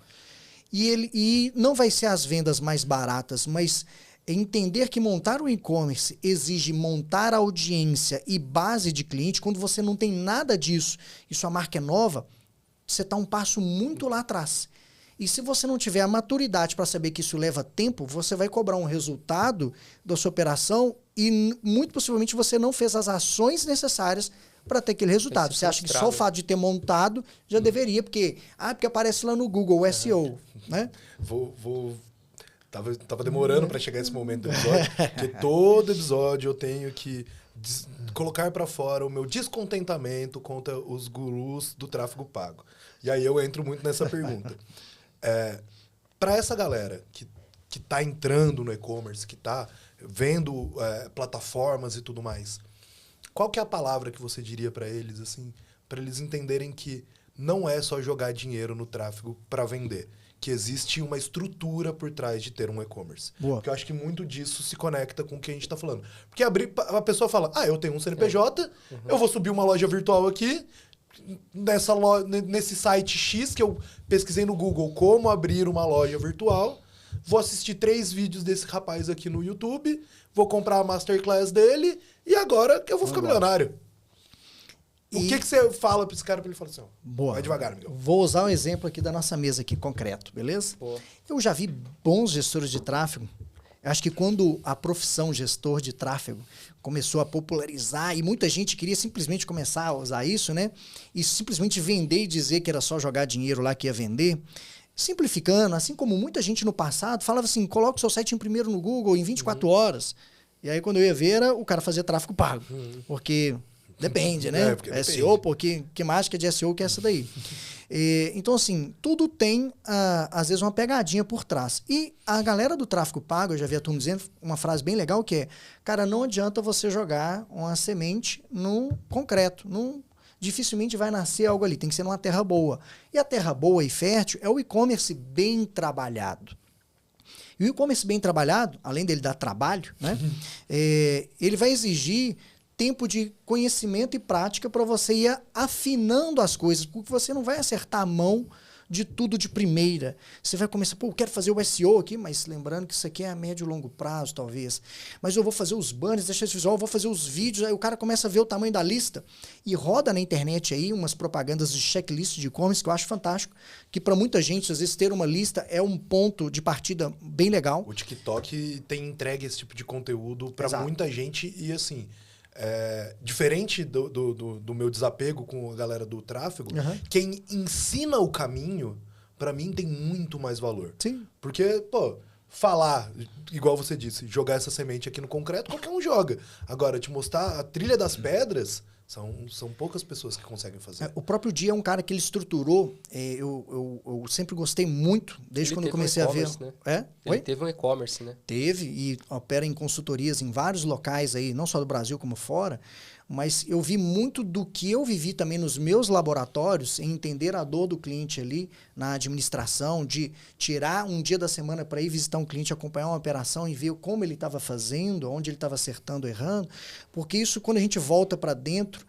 E não vai ser as vendas mais baratas, mas entender que montar um e-commerce exige montar audiência e base de cliente. Quando você não tem nada disso e sua marca é nova, você está um passo muito lá atrás. E se você não tiver a maturidade para saber que isso leva tempo, você vai cobrar um resultado da sua operação e muito possivelmente você não fez as ações necessárias para ter aquele resultado. Você acha que só o fato de ter montado já deveria, porque aparece lá no Google o SEO, né? Tava demorando para chegar esse momento do episódio, porque todo episódio eu tenho que colocar para fora o meu descontentamento contra os gurus do tráfego pago. E aí eu entro muito nessa pergunta. Para essa galera que tá entrando no e-commerce, que tá vendo plataformas e tudo mais, qual que é a palavra que você diria para eles, assim, para eles entenderem que não é só jogar dinheiro no tráfego para vender, que existe uma estrutura por trás de ter um e-commerce? Porque eu acho que muito disso se conecta com o que a gente está falando. Porque a pessoa fala, eu tenho um CNPJ, eu vou subir uma loja virtual aqui, nesse site X que eu pesquisei no Google como abrir uma loja virtual, vou assistir 3 vídeos desse rapaz aqui no YouTube, vou comprar a masterclass dele e agora eu vou ficar milionário. O que você fala para esse cara para ele falar assim, vai devagar, Miguel. Vou usar um exemplo aqui da nossa mesa aqui concreto, beleza? Eu já vi bons gestores de tráfego. Eu acho que quando a profissão gestor de tráfego começou a popularizar e muita gente queria simplesmente começar a usar isso, né? E simplesmente vender e dizer que era só jogar dinheiro lá que ia vender. Simplificando, assim como muita gente no passado falava assim, coloca o seu site em primeiro no Google em 24 horas. E aí quando eu ia ver, o cara fazia tráfego pago. Porque depende, né? SEO, porque que mágica de SEO que é essa daí? Então, assim, tudo tem, às vezes, uma pegadinha por trás. E a galera do tráfego pago, eu já vi a turma dizendo uma frase bem legal que é, cara, não adianta você jogar uma semente no concreto, dificilmente vai nascer algo ali, tem que ser numa terra boa. E a terra boa e fértil é o e-commerce bem trabalhado. E o e-commerce bem trabalhado, além dele dar trabalho, né, ele vai exigir tempo de conhecimento e prática para você ir afinando as coisas, porque você não vai acertar a mão de tudo de primeira. Você vai começar, eu quero fazer o SEO aqui, mas lembrando que isso aqui é a médio e longo prazo, talvez. Mas eu vou fazer os banners, deixa esse visual, eu vou fazer os vídeos, aí o cara começa a ver o tamanho da lista e roda na internet aí umas propagandas de checklist de e-commerce que eu acho fantástico, que para muita gente, às vezes, ter uma lista é um ponto de partida bem legal. O TikTok tem entregue esse tipo de conteúdo para muita gente e, assim, diferente do meu desapego com a galera do tráfego, quem ensina o caminho, pra mim, tem muito mais valor. Sim. Porque, falar, igual você disse, jogar essa semente aqui no concreto, qualquer um joga. Agora, te mostrar a trilha das pedras, são poucas pessoas que conseguem fazer. O próprio Dia é um cara que ele estruturou, eu sempre gostei muito, desde quando eu comecei a ver. Né? Ele teve um e-commerce, né? Teve, e opera em consultorias em vários locais aí, não só do Brasil como fora, mas eu vi muito do que eu vivi também nos meus laboratórios, em entender a dor do cliente ali na administração, de tirar um dia da semana para ir visitar um cliente, acompanhar uma operação e ver como ele estava fazendo, onde ele estava acertando, errando, porque isso, quando a gente volta para dentro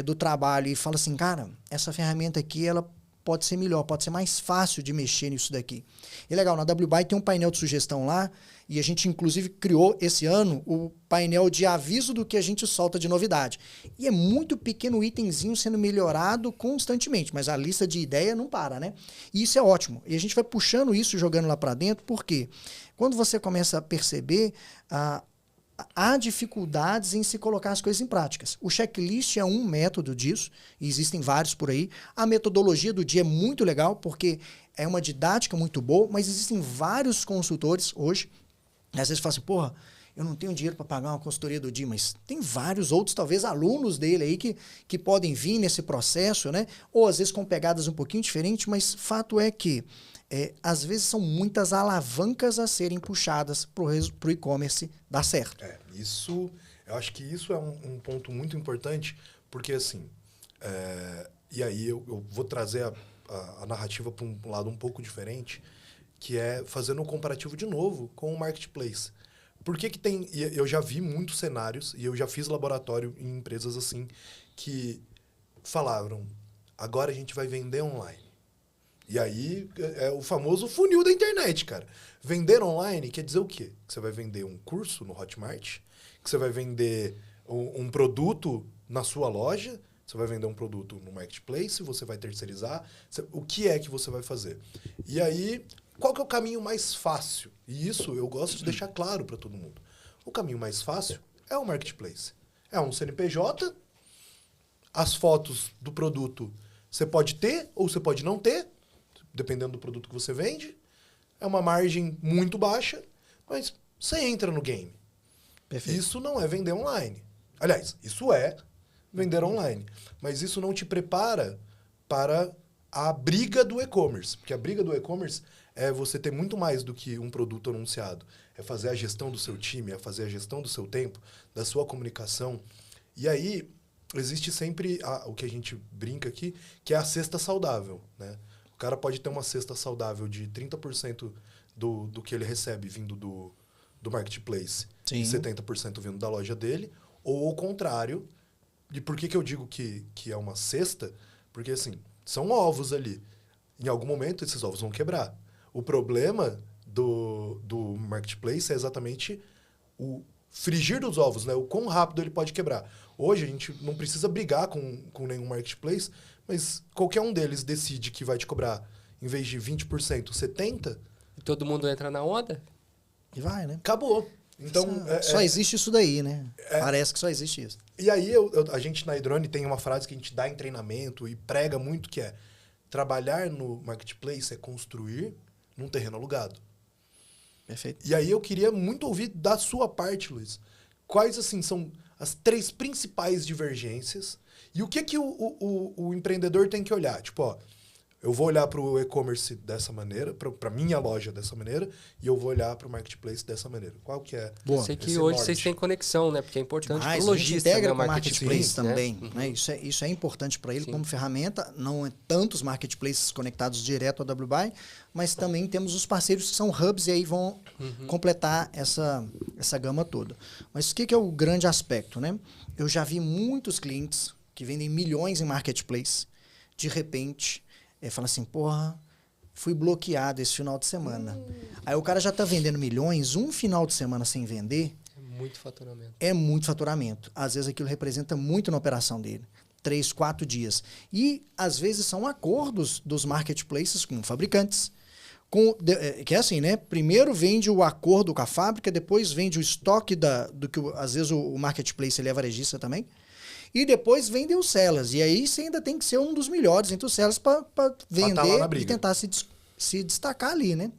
do trabalho e fala assim, cara, essa ferramenta aqui, ela pode ser melhor, pode ser mais fácil de mexer nisso daqui. E legal, na WBuy tem um painel de sugestão lá, e a gente inclusive criou esse ano o painel de aviso do que a gente solta de novidade. E é muito pequeno itemzinho sendo melhorado constantemente, mas a lista de ideia não para, né? E isso é ótimo. E a gente vai puxando isso, jogando lá para dentro, porque quando você começa a perceber há dificuldades em se colocar as coisas em práticas. O checklist é um método disso, e existem vários por aí. A metodologia do Dia é muito legal, porque é uma didática muito boa, mas existem vários consultores hoje, e às vezes falam assim, eu não tenho dinheiro para pagar uma consultoria do Di, mas tem vários outros, talvez alunos dele aí que podem vir nesse processo, né? Ou às vezes com pegadas um pouquinho diferentes, mas fato é que às vezes são muitas alavancas a serem puxadas para o e-commerce dar certo. Eu acho que isso é um ponto muito importante, porque assim, e aí eu vou trazer a narrativa para um lado um pouco diferente, que é fazendo um comparativo de novo com o marketplace. Por que tem... Eu já vi muitos cenários, e eu já fiz laboratório em empresas assim, que falaram, agora a gente vai vender online. E aí é o famoso funil da internet, cara. Vender online quer dizer o quê? Que você vai vender um curso no Hotmart, que você vai vender um produto na sua loja, você vai vender um produto no marketplace, você vai terceirizar. O que é que você vai fazer? E aí, qual que é o caminho mais fácil? E isso eu gosto de deixar claro para todo mundo. O caminho mais fácil é o marketplace. É um CNPJ, as fotos do produto você pode ter ou você pode não ter, dependendo do produto que você vende. É uma margem muito baixa, mas você entra no game. Perfeito. Isso não é vender online. Aliás, isso é vender online. Mas isso não te prepara para a briga do e-commerce. Porque a briga do e-commerce é você ter muito mais do que um produto anunciado. É fazer a gestão do seu time, é fazer a gestão do seu tempo, da sua comunicação. E aí, existe sempre o que a gente brinca aqui, que é a cesta saudável, né? O cara pode ter uma cesta saudável de 30% do que ele recebe vindo do marketplace. Sim. E 70% vindo da loja dele. Ou ao contrário. E por que eu digo que é uma cesta? Porque, assim, são ovos ali. Em algum momento, esses ovos vão quebrar. O problema do marketplace é exatamente o frigir dos ovos, né? O quão rápido ele pode quebrar. Hoje, a gente não precisa brigar com nenhum marketplace, mas qualquer um deles decide que vai te cobrar, em vez de 20%, 70%. E todo mundo entra na onda? E vai, né? Acabou. Então, só existe isso daí, né? Parece que só existe isso. E aí, a gente na Edrone tem uma frase que a gente dá em treinamento e prega muito, que é: trabalhar no marketplace é construir num terreno alugado. Perfeito. E aí eu queria muito ouvir da sua parte, Luiz, quais assim são as 3 principais divergências e o que o empreendedor tem que olhar. Tipo, ó, eu vou olhar para o e-commerce dessa maneira, para minha loja dessa maneira, e eu vou olhar para o marketplace dessa maneira. Qual que é? Boa. Eu sei que hoje vocês têm conexão, né? Porque é importante para o A gente lojista, integra né? com o marketplace também. Né? Né? Isso é importante para ele como ferramenta. Não é tantos marketplaces conectados direto ao WBuy, mas também temos os parceiros que são hubs e aí vão completar essa gama toda. Mas o que é o grande aspecto, né? Eu já vi muitos clientes que vendem milhões em marketplace, de repente, fala assim, porra, fui bloqueado esse final de semana. Aí o cara já está vendendo milhões, um final de semana sem vender... Muito faturamento. É muito faturamento. Às vezes aquilo representa muito na operação dele. 3, 4 dias. E, às vezes, são acordos dos marketplaces com fabricantes. Que é assim, né? Primeiro vende o acordo com a fábrica, depois vende o estoque do que, às vezes, o marketplace ele é varejista também. E depois vendem os sellers. E aí você ainda tem que ser um dos melhores entre os sellers para vender e tentar se destacar ali, né?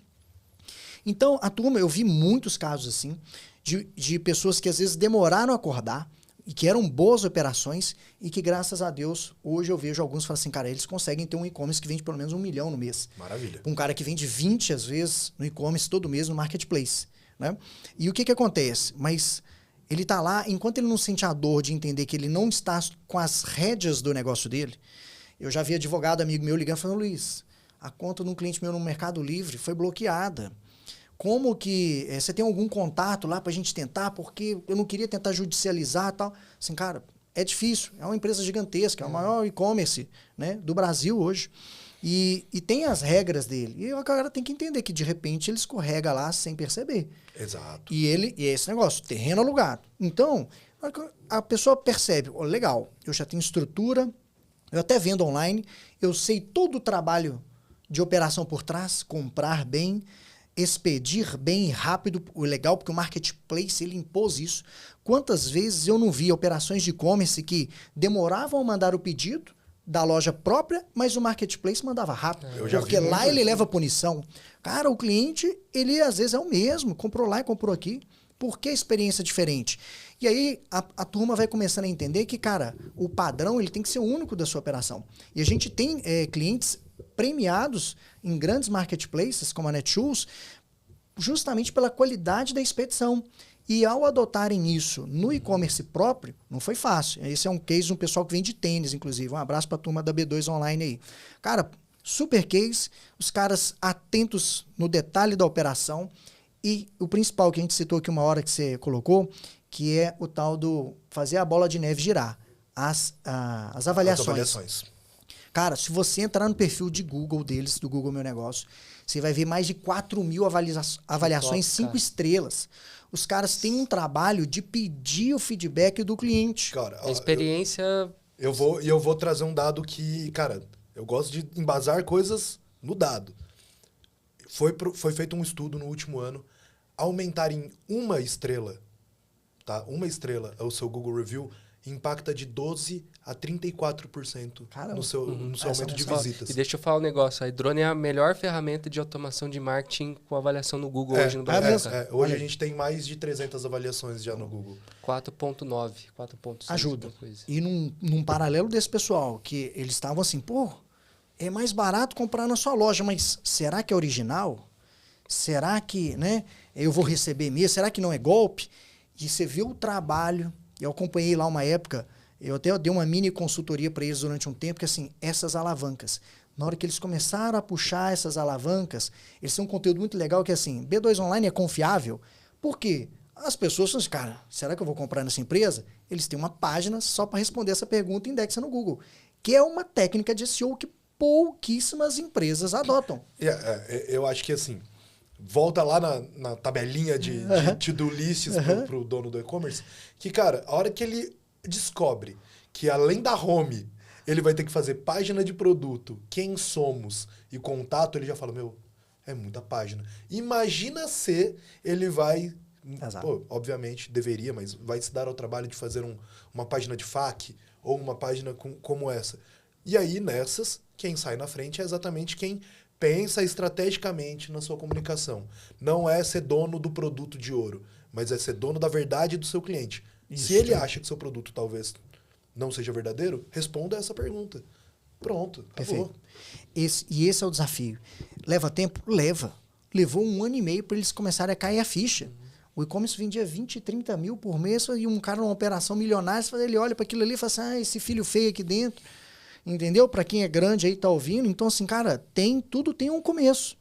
Então, a turma, eu vi muitos casos assim, de pessoas que às vezes demoraram a acordar e que eram boas operações e que, graças a Deus, hoje eu vejo alguns falam assim, cara, eles conseguem ter um e-commerce que vende pelo menos 1 milhão no mês. Maravilha. Um cara que vende 20, às vezes, no e-commerce todo mês no marketplace, né? E o que acontece? Mas... ele está lá, enquanto ele não sente a dor de entender que ele não está com as rédeas do negócio dele. Eu já vi advogado, amigo meu, ligando e falando, Luiz, a conta de um cliente meu no Mercado Livre foi bloqueada. Como que... você tem algum contato lá para a gente tentar? Porque eu não queria tentar judicializar e tal. Assim, cara, é difícil. É uma empresa gigantesca, é o maior e-commerce, né, do Brasil hoje. E tem as regras dele. E o cara tem que entender que, de repente, ele escorrega lá sem perceber. Exato. E é esse negócio, terreno alugado. Então, a pessoa percebe, oh, legal, eu já tenho estrutura, eu até vendo online, eu sei todo o trabalho de operação por trás, comprar bem, expedir bem e rápido, o legal, porque o marketplace, ele impôs isso. Quantas vezes eu não vi operações de e-commerce que demoravam a mandar o pedido da loja própria, mas o marketplace mandava rápido. Porque lá ele leva punição. Cara, o cliente, ele às vezes é o mesmo, comprou lá e comprou aqui. Por que experiência diferente? E aí a turma vai começando a entender que, cara, o padrão ele tem que ser único da sua operação. E a gente tem clientes premiados em grandes marketplaces, como a Netshoes, justamente pela qualidade da expedição. E ao adotarem isso no e-commerce próprio, não foi fácil. Esse é um case de um pessoal que vende tênis, inclusive. Um abraço para a turma da B2 Online aí. Cara, super case, os caras atentos no detalhe da operação. E o principal que a gente citou aqui uma hora que você colocou, que é o tal do fazer a bola de neve girar. As avaliações. Cara, se você entrar no perfil de Google deles, do Google Meu Negócio, você vai ver mais de 4.000 avaliações 5 estrelas. Os caras têm um trabalho de pedir o feedback do cliente. Cara, a experiência... Eu vou trazer um dado que, cara, eu gosto de embasar coisas no dado. Foi feito um estudo no último ano. Aumentar em 1 estrela, tá? 1 estrela o seu Google Review impacta de 12% a 34% no seu aumento de visitas. E deixa eu falar um negócio. A iDrone é a melhor ferramenta de automação de marketing com avaliação no Google hoje no Brasil. Hoje a gente tem mais de 300 avaliações já no Google. 4.9, 4.6. Ajuda. E num paralelo desse pessoal, que eles estavam assim, pô, é mais barato comprar na sua loja, mas será que é original? Será que, né, eu vou receber mesmo? Será que não é golpe? E você vê o trabalho. Eu acompanhei lá uma época, eu até dei uma mini consultoria para eles durante um tempo, que assim, essas alavancas, na hora que eles começaram a puxar essas alavancas, eles têm um conteúdo muito legal que assim, B2 Online é confiável, por quê? As pessoas falam assim, cara, será que eu vou comprar nessa empresa? Eles têm uma página só para responder essa pergunta e indexa no Google, que é uma técnica de SEO que pouquíssimas empresas adotam. Eu acho que assim, volta lá na tabelinha de to-do lists pro dono do e-commerce, que, cara, a hora que ele descobre que além da home, ele vai ter que fazer página de produto, quem somos e contato, ele já fala, meu, é muita página. Imagina se ele vai, obviamente deveria, mas vai se dar ao trabalho de fazer uma página de FAQ ou uma página como essa. E aí, nessas, quem sai na frente é exatamente quem pensa estrategicamente na sua comunicação. Não é ser dono do produto de ouro, mas é ser dono da verdade do seu cliente. Isso. Se ele acha que seu produto talvez não seja verdadeiro, responda essa pergunta. Pronto, acabou. Perfeito. Esse é o desafio. Leva tempo? Leva. Levou 1 ano e meio para eles começarem a cair a ficha. O e-commerce vendia 20, 30 mil por mês e um cara numa operação milionária, ele olha para aquilo ali e fala assim, esse filho feio aqui dentro. Entendeu? Para quem é grande aí tá ouvindo. Então, assim, cara, tudo tem um começo.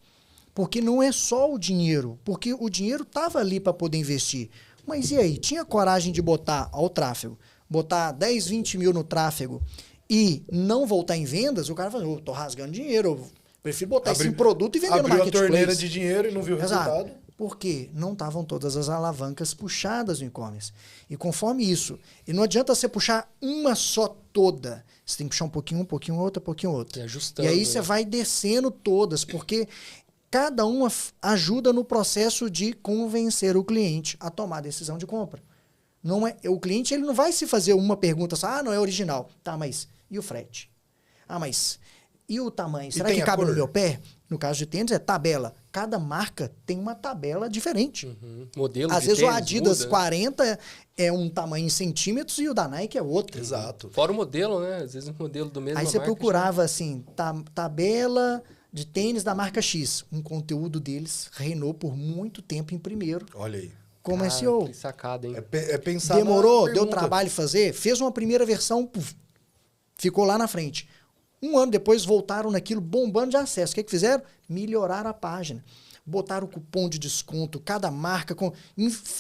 Porque não é só o dinheiro. Porque o dinheiro tava ali para poder investir. Mas e aí? Tinha coragem de botar ao tráfego? Botar 10, 20 mil no tráfego e não voltar em vendas? O cara fala, eu tô rasgando dinheiro. Eu prefiro botar esse produto e vender no marketplace. Abriu a torneira de dinheiro e não viu o resultado. Porque não estavam todas as alavancas puxadas no e-commerce. E conforme isso, e não adianta você puxar uma só toda. Você tem que puxar um pouquinho, outra. E ajustando. E aí você vai descendo todas, porque cada uma ajuda no processo de convencer o cliente a tomar a decisão de compra. Não é, o cliente ele não vai se fazer uma pergunta só, não é original. Tá, mas e o frete? Mas e o tamanho? Será que cabe no meu pé? No caso de tênis, é tabela. Cada marca tem uma tabela diferente. Modelo Às de vezes tênis o Adidas muda. 40 é um tamanho em centímetros e o da Nike é outro. Exato. Fora o modelo, né? Às vezes um modelo do mesmo Aí você procurava assim, tabela de tênis da marca X. Um conteúdo deles reinou por muito tempo em primeiro. Olha aí. Como SEO. Que sacada, hein? É pensar Demorou, deu trabalho fazer, fez uma primeira versão, ficou lá na frente. 1 ano depois voltaram naquilo bombando de acesso. O que fizeram? Melhoraram a página. Botaram cupom de desconto, cada marca,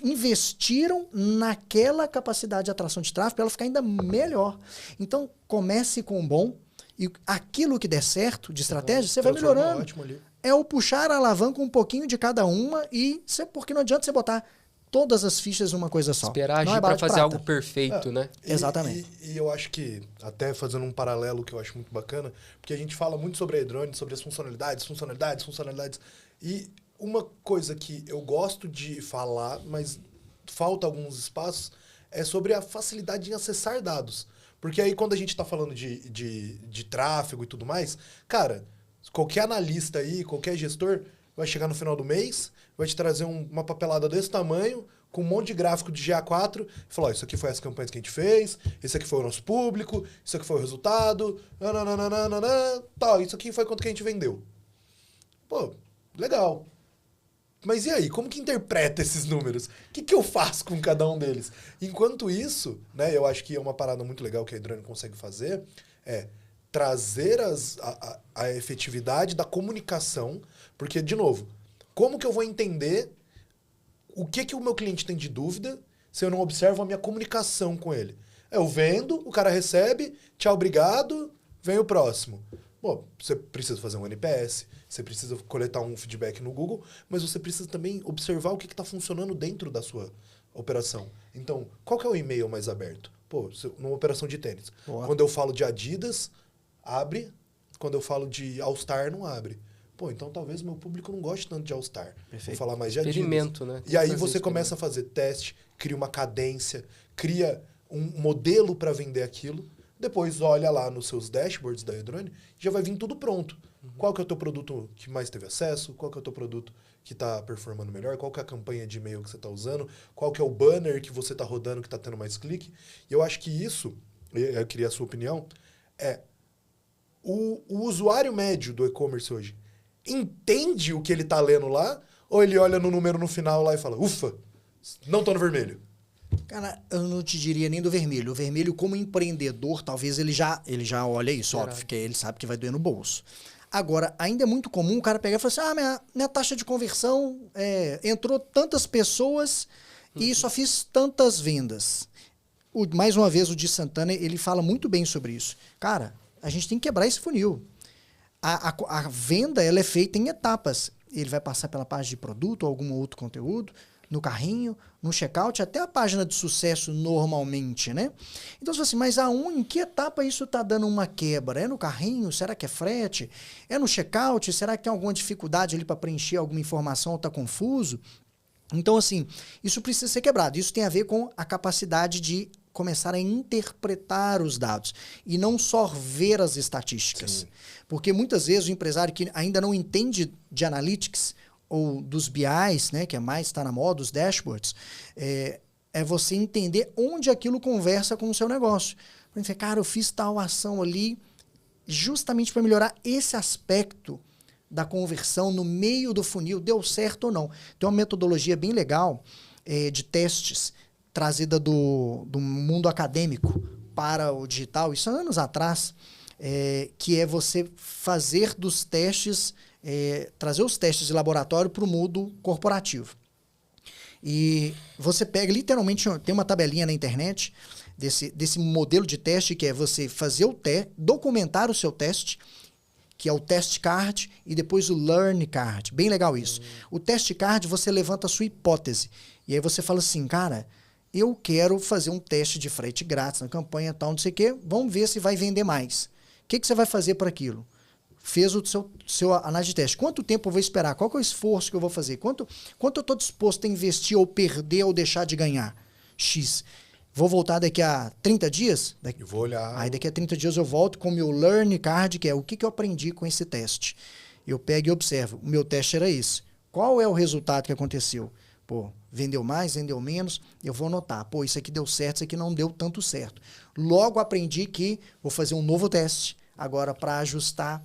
investiram naquela capacidade de atração de tráfego para ela ficar ainda melhor. Então, comece com o bom e aquilo que der certo de estratégia, você vai melhorando. Ali. É o puxar a alavanca um pouquinho de cada uma porque não adianta você botar todas as fichas numa coisa só. Esperar agir para fazer algo perfeito, né? Exatamente. E eu acho que, até fazendo um paralelo que eu acho muito bacana, porque a gente fala muito sobre a iDrone, sobre as funcionalidades. E uma coisa que eu gosto de falar, mas falta alguns espaços, é sobre a facilidade em acessar dados. Porque aí quando a gente está falando de tráfego e tudo mais, cara, qualquer analista aí, qualquer gestor vai chegar no final do mês, vai te trazer uma papelada desse tamanho, com um monte de gráfico de GA4, e falou, ó, isso aqui foi as campanhas que a gente fez, esse aqui foi o nosso público, isso aqui foi o resultado, tal, isso aqui foi quanto que a gente vendeu. Pô, legal. Mas e aí, como que interpreta esses números? O que eu faço com cada um deles? Enquanto isso, né, eu acho que é uma parada muito legal que a Hydronic consegue fazer, é trazer a efetividade da comunicação, porque, de novo, como que eu vou entender o que o meu cliente tem de dúvida se eu não observo a minha comunicação com ele? Eu vendo, o cara recebe, tchau, obrigado, vem o próximo. Bom, você precisa fazer um NPS, você precisa coletar um feedback no Google, mas você precisa também observar o que está funcionando dentro da sua operação. Então, qual que é o e-mail mais aberto? Pô, numa operação de tênis. Boa. Quando eu falo de Adidas, abre. Quando eu falo de All-Star, não abre. Pô, então talvez o meu público não goste tanto de All-Star. Vou falar mais de Adidas. Experimento, né? E aí você começa a fazer teste, cria uma cadência, cria um modelo para vender aquilo. Depois olha lá nos seus dashboards da Hydronic, já vai vir tudo pronto. Qual que é o teu produto que mais teve acesso? Qual que é o teu produto que está performando melhor? Qual que é a campanha de e-mail que você está usando? Qual que é o banner que você está rodando que está tendo mais clique? E eu acho que isso, eu queria a sua opinião, é o usuário médio do e-commerce hoje entende o que ele está lendo lá ou ele olha no número no final lá e fala, ufa, não estou no vermelho? Cara, eu não te diria nem do vermelho. O vermelho, como empreendedor, talvez ele já olha isso, óbvio, porque ele sabe que vai doer no bolso. Agora, ainda é muito comum o cara pegar e falar assim, minha taxa de conversão entrou tantas pessoas e só fiz tantas vendas. Mais uma vez, o Di Santana, ele fala muito bem sobre isso. Cara, a gente tem que quebrar esse funil. A venda, ela é feita em etapas. Ele vai passar pela página de produto ou algum outro conteúdo, no carrinho, no checkout, até a página de sucesso normalmente, né? Então, você fala assim, mas em que etapa isso está dando uma quebra? É no carrinho? Será que é frete? É no checkout? Será que tem alguma dificuldade ali para preencher alguma informação ou está confuso? Então, assim, isso precisa ser quebrado. Isso tem a ver com a capacidade de começar a interpretar os dados e não só ver as estatísticas. Sim. Porque muitas vezes o empresário que ainda não entende de analytics ou dos BIs, né, que é mais está na moda, os dashboards, é você entender onde aquilo conversa com o seu negócio. Por exemplo, cara, eu fiz tal ação ali justamente para melhorar esse aspecto da conversão no meio do funil, deu certo ou não. Tem uma metodologia bem legal de testes trazida do mundo acadêmico para o digital, isso há anos atrás, que é você fazer dos testes, trazer os testes de laboratório para o mundo corporativo. E você pega, literalmente, tem uma tabelinha na internet desse modelo de teste, que é você fazer o teste, documentar o seu teste, que é o test card, e depois o learn card. Bem legal isso. O test card, você levanta a sua hipótese. E aí você fala assim, cara, eu quero fazer um teste de frete grátis na campanha, tal, não sei o quê, vamos ver se vai vender mais. O que você vai fazer para aquilo? Fez o seu análise de teste. Quanto tempo eu vou esperar? Qual que é o esforço que eu vou fazer? Quanto eu estou disposto a investir ou perder ou deixar de ganhar? X. Vou voltar daqui a 30 dias? Eu vou olhar. Aí daqui a 30 dias eu volto com o meu Learn Card, que é o que eu aprendi com esse teste. Eu pego e observo. O meu teste era esse. Qual é o resultado que aconteceu? Pô, vendeu mais, vendeu menos, eu vou anotar. Pô, isso aqui deu certo, isso aqui não deu tanto certo. Logo aprendi que vou fazer um novo teste agora para ajustar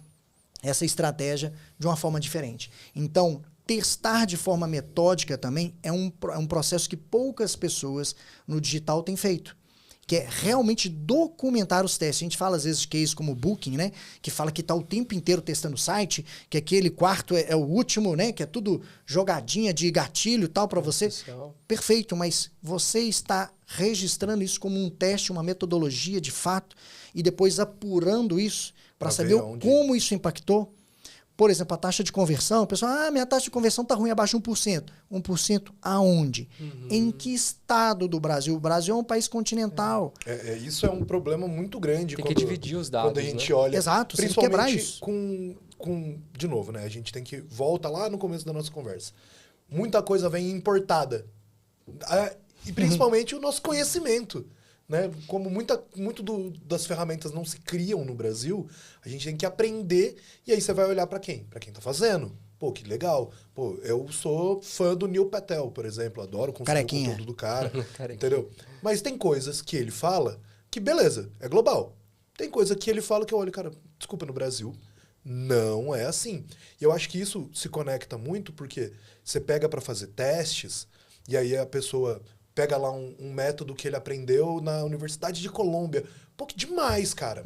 essa estratégia de uma forma diferente. Então, testar de forma metódica também é um processo que poucas pessoas no digital têm feito, que é realmente documentar os testes. A gente fala às vezes de case como o Booking, né, que fala que está o tempo inteiro testando o site, que aquele quarto é o último, né, que é tudo jogadinha de gatilho e tal para você. Perfeito, mas você está registrando isso como um teste, uma metodologia de fato, e depois apurando isso para saber como isso impactou. Por exemplo, a taxa de conversão, o pessoal, minha taxa de conversão está ruim, abaixo de 1%. 1% aonde? Em que estado do Brasil? O Brasil é um país continental. Isso é um problema muito grande. Tem que dividir os dados, quando a gente olha. Exato, você tem que quebrar isso. De novo, né? A gente tem que volta lá no começo da nossa conversa. Muita coisa vem importada. E principalmente o nosso conhecimento. Né? Como das ferramentas não se criam no Brasil, a gente tem que aprender, e aí você vai olhar para quem? Para quem está fazendo. Pô, que legal. Pô, eu sou fã do Neil Patel, por exemplo. Adoro consumir o conteúdo do cara. Entendeu? Mas tem coisas que ele fala que, beleza, é global. Tem coisa que ele fala que eu olho, cara, desculpa, no Brasil não é assim. E eu acho que isso se conecta muito porque você pega para fazer testes e aí a pessoa pega lá um método que ele aprendeu na Universidade de Colômbia. Pô, que demais, cara.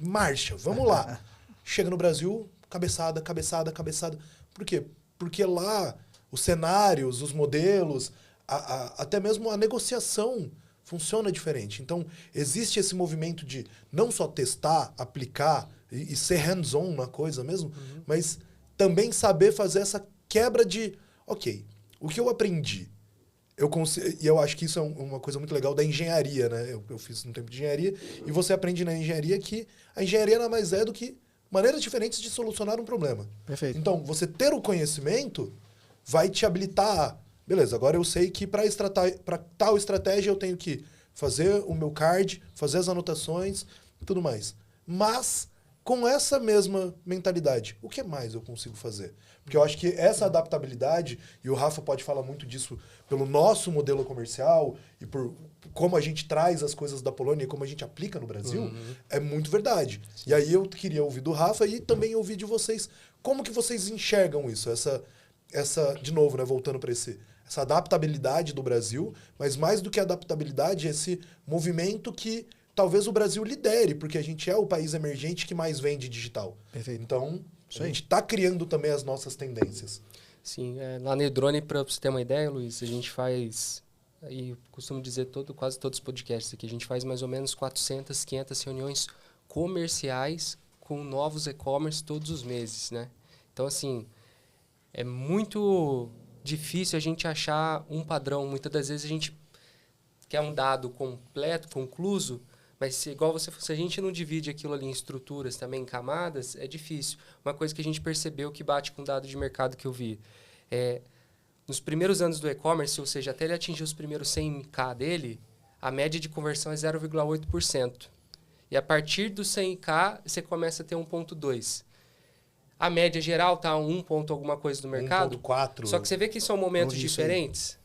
Marcha, vamos lá. Chega no Brasil, cabeçada, cabeçada, cabeçada. Por quê? Porque lá os cenários, os modelos, até mesmo a negociação funciona diferente. Então, existe esse movimento de não só testar, aplicar e ser hands-on na coisa mesmo, mas também saber fazer essa quebra de, ok, o que eu aprendi? E eu acho que isso é uma coisa muito legal da engenharia, né? Eu fiz um tempo de engenharia e você aprende na engenharia que a engenharia nada mais é do que maneiras diferentes de solucionar um problema. Perfeito. Então, você ter o conhecimento vai te habilitar a, beleza, agora eu sei que para tal estratégia eu tenho que fazer o meu card, fazer as anotações e tudo mais. Mas, com essa mesma mentalidade, o que mais eu consigo fazer? Porque eu acho que essa adaptabilidade, e o Rafa pode falar muito disso pelo nosso modelo comercial e por como a gente traz as coisas da Polônia e como a gente aplica no Brasil, é muito verdade. E aí eu queria ouvir do Rafa e também ouvir de vocês como que vocês enxergam isso, essa de novo, né, voltando para essa adaptabilidade do Brasil, mas mais do que adaptabilidade, esse movimento que talvez o Brasil lidere, porque a gente é o país emergente que mais vende digital. Perfeito. Então, a gente está criando também as nossas tendências. Sim, lá na Edrone, para você ter uma ideia, Luiz, a gente faz, e eu costumo dizer quase todos os podcasts aqui, a gente faz mais ou menos 400, 500 reuniões comerciais com novos e-commerce todos os meses, né? Então, assim, é muito difícil a gente achar um padrão. Muitas das vezes a gente quer um dado completo, concluso, mas se a gente não divide aquilo ali em estruturas, também em camadas, é difícil. Uma coisa que a gente percebeu que bate com dado de mercado que eu vi nos primeiros anos do e-commerce, ou seja, até ele atingir os primeiros 100K dele, a média de conversão é 0,8%. E a partir dos 100K, você começa a ter 1,2%. A média geral está 1 ponto alguma coisa do mercado. 1,4. Só que você vê que são momentos diferentes.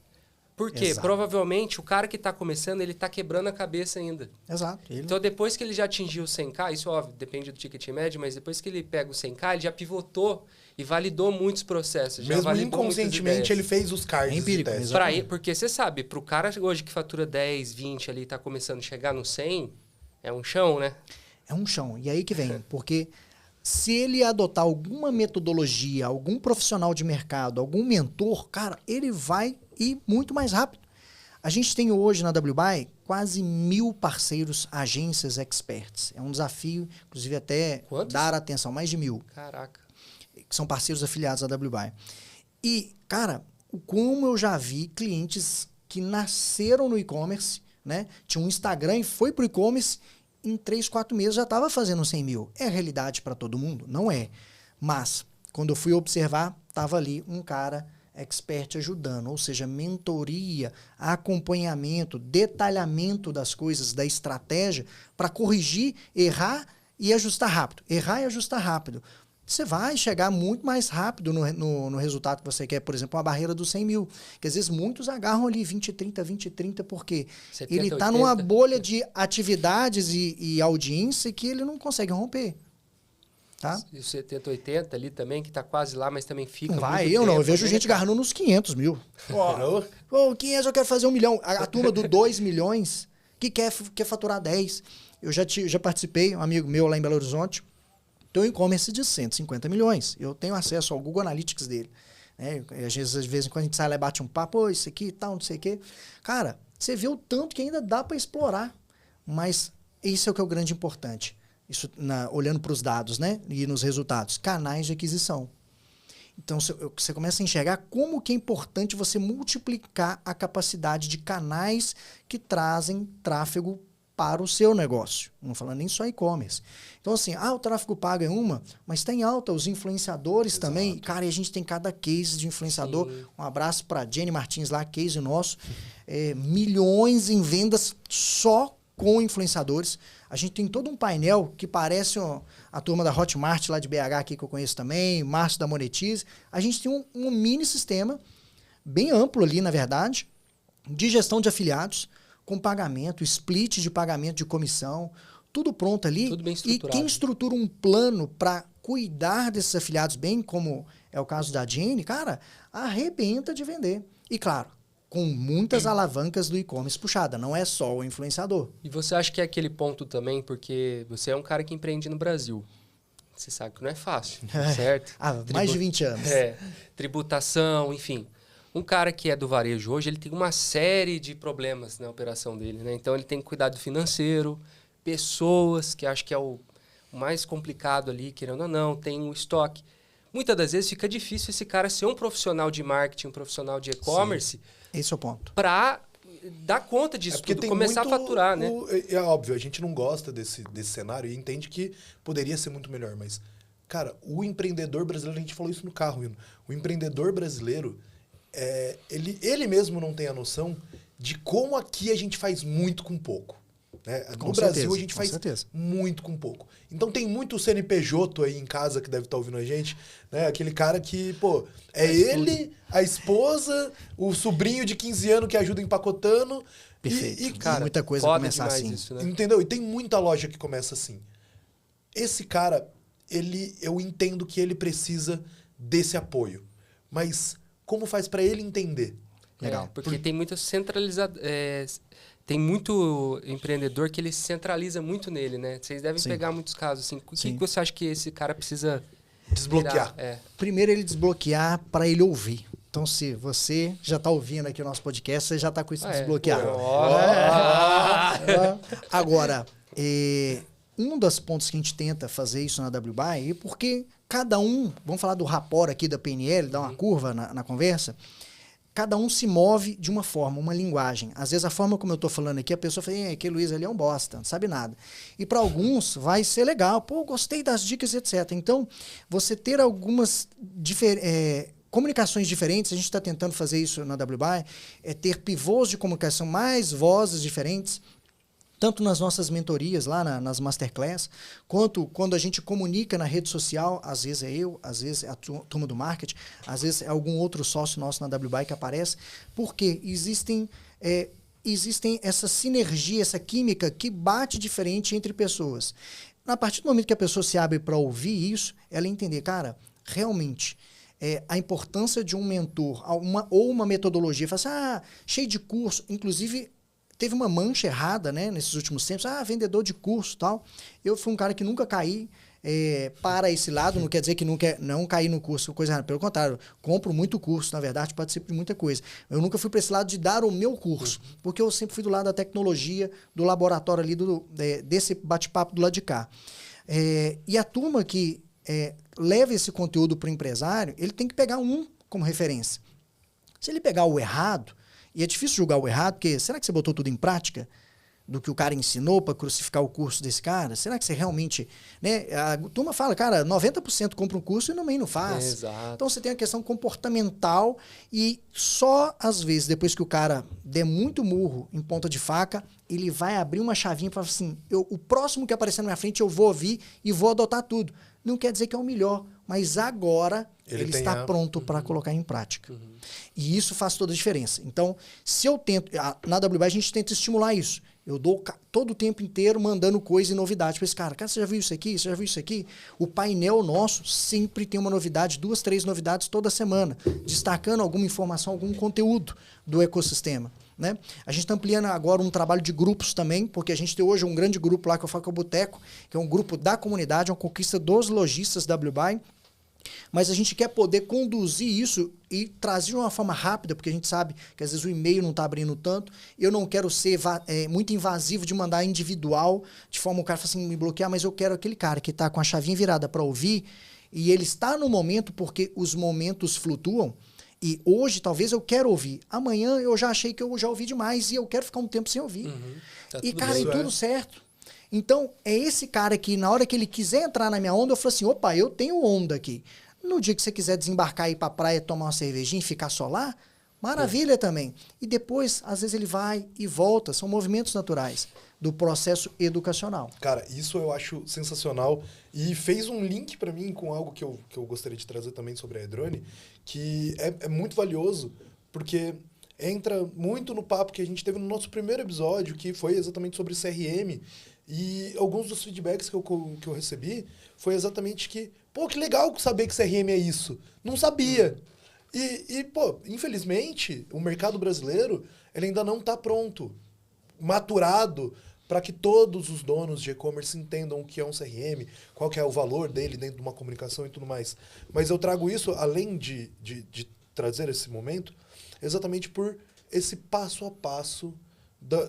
Por quê? Exato. Provavelmente o cara que está começando, ele está quebrando a cabeça ainda. Exato. Então, depois que ele já atingiu o 100K, isso óbvio, depende do ticket médio, mas depois que ele pega o 100K, ele já pivotou e validou muitos processos. Mesmo já validou inconscientemente, ele fez os cards empírico, de teste. Porque você sabe, para o cara hoje que fatura 10, 20 ali, está começando a chegar no 100, é um chão, né? É um chão. E aí que vem, porque se ele adotar alguma metodologia, algum profissional de mercado, algum mentor, cara, ele vai ir muito mais rápido. A gente tem hoje na WBuy quase 1.000 parceiros, agências experts. É um desafio, inclusive até dar atenção, mais de 1.000. Caraca. Que são parceiros afiliados à WBuy. E, cara, como eu já vi clientes que nasceram no e-commerce, né? Tinha um Instagram e foi pro e-commerce, em 3, 4 meses já estava fazendo 100 mil. É realidade para todo mundo? Não é. Mas, quando eu fui observar, estava ali um cara expert ajudando, ou seja, mentoria, acompanhamento, detalhamento das coisas, da estratégia, para corrigir, errar e ajustar rápido. Errar e ajustar rápido. Você vai chegar muito mais rápido no resultado que você quer. Por exemplo, a barreira dos 100 mil. Que às vezes muitos agarram ali 20, 30, 20, 30, porque 70, ele está numa bolha de atividades e audiência que ele não consegue romper. Tá? E o 70, 80 ali também, que está quase lá, mas também fica Não vai, muito eu não. Eu tempo, vejo né, gente agarrando nos 500 mil. Pô, 500 eu quero fazer 1 milhão. A turma do 2 milhões que quer faturar 10. Eu já participei, um amigo meu lá em Belo Horizonte, tem um e-commerce de 150 milhões. Eu tenho acesso ao Google Analytics dele. Né? Às vezes, quando a gente sai lá e bate um papo, isso aqui e tal, não sei o quê. Cara, você vê o tanto que ainda dá para explorar. Mas isso é o que é o grande importante. Isso olhando para os dados, né? E nos resultados. Canais de aquisição. Então, você começa a enxergar como que é importante você multiplicar a capacidade de canais que trazem tráfego para o seu negócio. Não falando nem só e-commerce. Então, assim, o tráfego pago é uma, mas tem alta os influenciadores também. Cara, e a gente tem cada case de influenciador. Sim. Um abraço para Jenny Martins lá, case nosso. Milhões em vendas só com influenciadores. A gente tem todo um painel que parece a turma da Hotmart lá de BH aqui que eu conheço também, Márcio da Monetize. A gente tem um mini sistema bem amplo ali, na verdade, de gestão de afiliados, com pagamento, split de pagamento de comissão, tudo pronto ali. Tudo bem e estruturado. quem estrutura um plano para cuidar desses afiliados bem, como é o caso da Jenny, cara, arrebenta de vender. E claro, com muitas alavancas do e-commerce puxada, não é só o influenciador. E você acha que é aquele ponto também, porque você é um cara que empreende no Brasil. Você sabe que não é fácil, certo? Mais de 20 anos. Tributação, enfim. Um cara que é do varejo hoje, ele tem uma série de problemas na operação dele, né? Então, ele tem que cuidar do financeiro, pessoas, que acho que é o mais complicado ali, querendo ou não, tem o estoque. Muitas das vezes fica difícil esse cara ser um profissional de marketing, um profissional de e-commerce. Esse é o ponto. Para dar conta disso tudo, começar a faturar, né? É óbvio, a gente não gosta desse cenário e entende que poderia ser muito melhor, mas, cara, o empreendedor brasileiro, a gente falou isso no carro, Ino, o empreendedor brasileiro, ele mesmo não tem a noção de como aqui a gente faz muito com pouco. Né? No Brasil, a gente faz muito com pouco. Então, tem muito CNPJ aí em casa que deve estar ouvindo a gente, né? Aquele cara que, pô, ele, a esposa, o sobrinho de 15 anos que ajuda empacotando. Perfeito. E cara, muita coisa começar assim. Isso, né? Entendeu? E tem muita loja que começa assim. Esse cara, eu entendo que ele precisa desse apoio. Mas como faz para ele entender? Legal. Porque tem muita tem muito empreendedor que ele se centraliza muito nele, né? Vocês devem pegar muitos casos assim. O que você acha que esse cara precisa desbloquear? Primeiro, ele desbloquear para ele ouvir. Então, se você já está ouvindo aqui o nosso podcast, você já está com isso desbloqueado. Agora, um dos pontos que a gente tenta fazer isso na WBuy é porque cada um, vamos falar do rapport aqui da PNL, dar uma curva na conversa, cada um se move de uma forma, uma linguagem. Às vezes a forma como eu estou falando aqui, a pessoa fala, aquele Luiz ali é um bosta, não sabe nada. E para alguns vai ser legal, pô, gostei das dicas, etc. Então, você ter algumas comunicações diferentes, a gente está tentando fazer isso na WBuy, ter pivôs de comunicação, mais vozes diferentes, tanto nas nossas mentorias lá nas masterclass, quanto quando a gente comunica na rede social, às vezes é eu, às vezes é a turma do marketing, às vezes é algum outro sócio nosso na WBuy que aparece, porque existem essa sinergia, essa química que bate diferente entre pessoas. A partir do momento que a pessoa se abre para ouvir isso, ela entender, cara, realmente, a importância de um mentor, ou uma metodologia, fala assim, cheio de curso, inclusive teve uma mancha errada, né, nesses últimos tempos, vendedor de curso e tal. Eu fui um cara que nunca caí para esse lado, não quer dizer que não caí no curso, coisa errada. Pelo contrário, compro muito curso, na verdade, participo de muita coisa. Eu nunca fui para esse lado de dar o meu curso, porque eu sempre fui do lado da tecnologia, do laboratório ali, desse bate-papo do lado de cá. E a turma que leva esse conteúdo para o empresário, ele tem que pegar um como referência. Se ele pegar o errado, e é difícil julgar o errado, porque será que você botou tudo em prática? Do que o cara ensinou para crucificar o curso desse cara? Será que você realmente... Né? A turma fala, cara, 90% compra um curso e também não faz. Exato. Então você tem a questão comportamental e só às vezes, depois que o cara der muito murro em ponta de faca, ele vai abrir uma chavinha para falar assim, o próximo que aparecer na minha frente eu vou ouvir e vou adotar tudo. Não quer dizer que é o melhor, mas agora ele está pronto para colocar em prática. E isso faz toda a diferença. Então, se eu tento... Na WBuy a gente tenta estimular isso. Eu dou todo o tempo inteiro mandando coisa e novidade para esse cara. Cara, você já viu isso aqui? Você já viu isso aqui? O painel nosso sempre tem uma novidade, 2, 3 novidades toda semana, destacando alguma informação, algum conteúdo do ecossistema. Né? A gente está ampliando agora um trabalho de grupos também, porque a gente tem hoje um grande grupo lá que eu falo que é o Boteco, que é um grupo da comunidade, uma conquista dos lojistas WBuy. Mas a gente quer poder conduzir isso e trazer de uma forma rápida, porque a gente sabe que às vezes o e-mail não está abrindo tanto. Eu não quero ser muito invasivo de mandar individual, de forma o cara fala assim, me bloquear, mas eu quero aquele cara que está com a chavinha virada para ouvir e ele está no momento porque os momentos flutuam. E hoje talvez eu quero ouvir. Amanhã eu já achei que eu já ouvi demais e eu quero ficar um tempo sem ouvir. E cara, e tudo certo. Então, é esse cara que, na hora que ele quiser entrar na minha onda, eu falo assim, opa, eu tenho onda aqui. No dia que você quiser desembarcar e ir pra praia, tomar uma cervejinha e ficar só lá, Maravilha também. E depois, às vezes, ele vai e volta. São movimentos naturais do processo educacional. Cara, isso eu acho sensacional. E fez um link para mim com algo que eu gostaria de trazer também sobre a Edrone, que é muito valioso, porque entra muito no papo que a gente teve no nosso primeiro episódio, que foi exatamente sobre CRM. E alguns dos feedbacks que eu recebi foi exatamente que, pô, que legal saber que CRM é isso. Não sabia. Pô, infelizmente, o mercado brasileiro ele ainda não está pronto, maturado, para que todos os donos de e-commerce entendam o que é um CRM, qual que é o valor dele dentro de uma comunicação e tudo mais. Mas eu trago isso, além de trazer esse momento, exatamente por esse passo a passo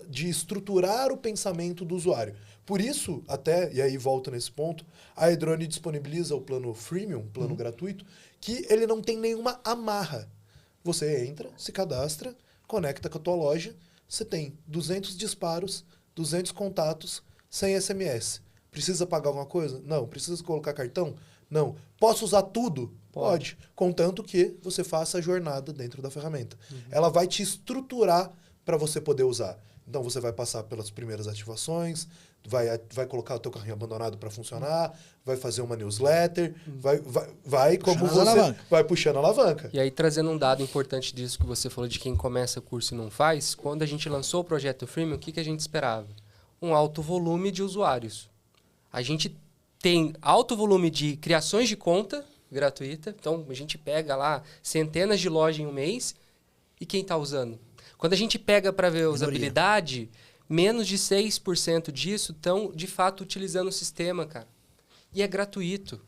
de estruturar o pensamento do usuário. Por isso, até, e aí volta nesse ponto, a Edrone disponibiliza o plano freemium, plano gratuito, que ele não tem nenhuma amarra. Você entra, se cadastra, conecta com a tua loja, você tem 200 disparos, 200 contatos, sem SMS. Precisa pagar alguma coisa? Não. Precisa colocar cartão? Não. Posso usar tudo? Pode. Contanto que você faça a jornada dentro da ferramenta. Ela vai te estruturar para você poder usar. Então, você vai passar pelas primeiras ativações, vai colocar o teu carrinho abandonado para funcionar, vai fazer uma newsletter, vai como você vai puxando a alavanca. E aí, trazendo um dado importante disso que você falou de quem começa o curso e não faz, quando a gente lançou o projeto Freemium, o que a gente esperava? Um alto volume de usuários. A gente tem alto volume de criações de conta gratuita, então a gente pega lá centenas de lojas em um mês, e quem está usando? Quando a gente pega para ver a usabilidade, menos de 6% disso estão, de fato, utilizando o sistema, cara. E é gratuito.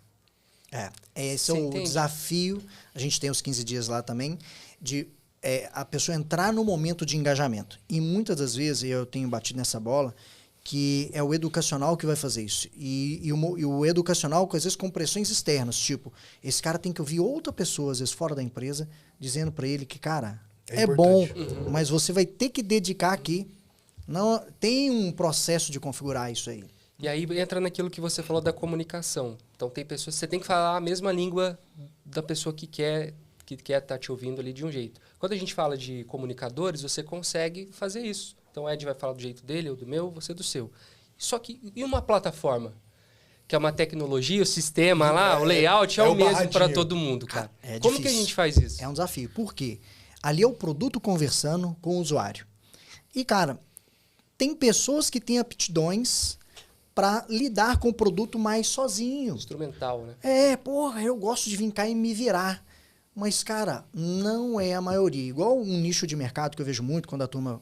Esse é o desafio. A gente tem os 15 dias lá também, de a pessoa entrar no momento de engajamento. E muitas das vezes, eu tenho batido nessa bola, que é o educacional que vai fazer isso. E o educacional, às vezes, com pressões externas. Tipo, esse cara tem que ouvir outra pessoa, às vezes, fora da empresa, dizendo para ele que, cara, é bom, mas você vai ter que dedicar aqui. Não, tem um processo de configurar isso aí. E aí entra naquilo que você falou da comunicação. Então, tem pessoas, você tem que falar a mesma língua da pessoa que quer estar te ouvindo ali de um jeito. Quando a gente fala de comunicadores, você consegue fazer isso. Então, o Ed vai falar do jeito dele, eu do meu, você do seu. Só que, e uma plataforma? Que é uma tecnologia, o sistema lá, o layout é o mesmo para todo mundo, cara. Como que a gente faz isso? É um desafio. Por quê? Ali é o produto conversando com o usuário. E, cara, tem pessoas que têm aptidões para lidar com o produto mais sozinho. Instrumental, né? Eu gosto de vir cá e me virar. Mas, cara, não é a maioria. Igual um nicho de mercado que eu vejo muito quando a turma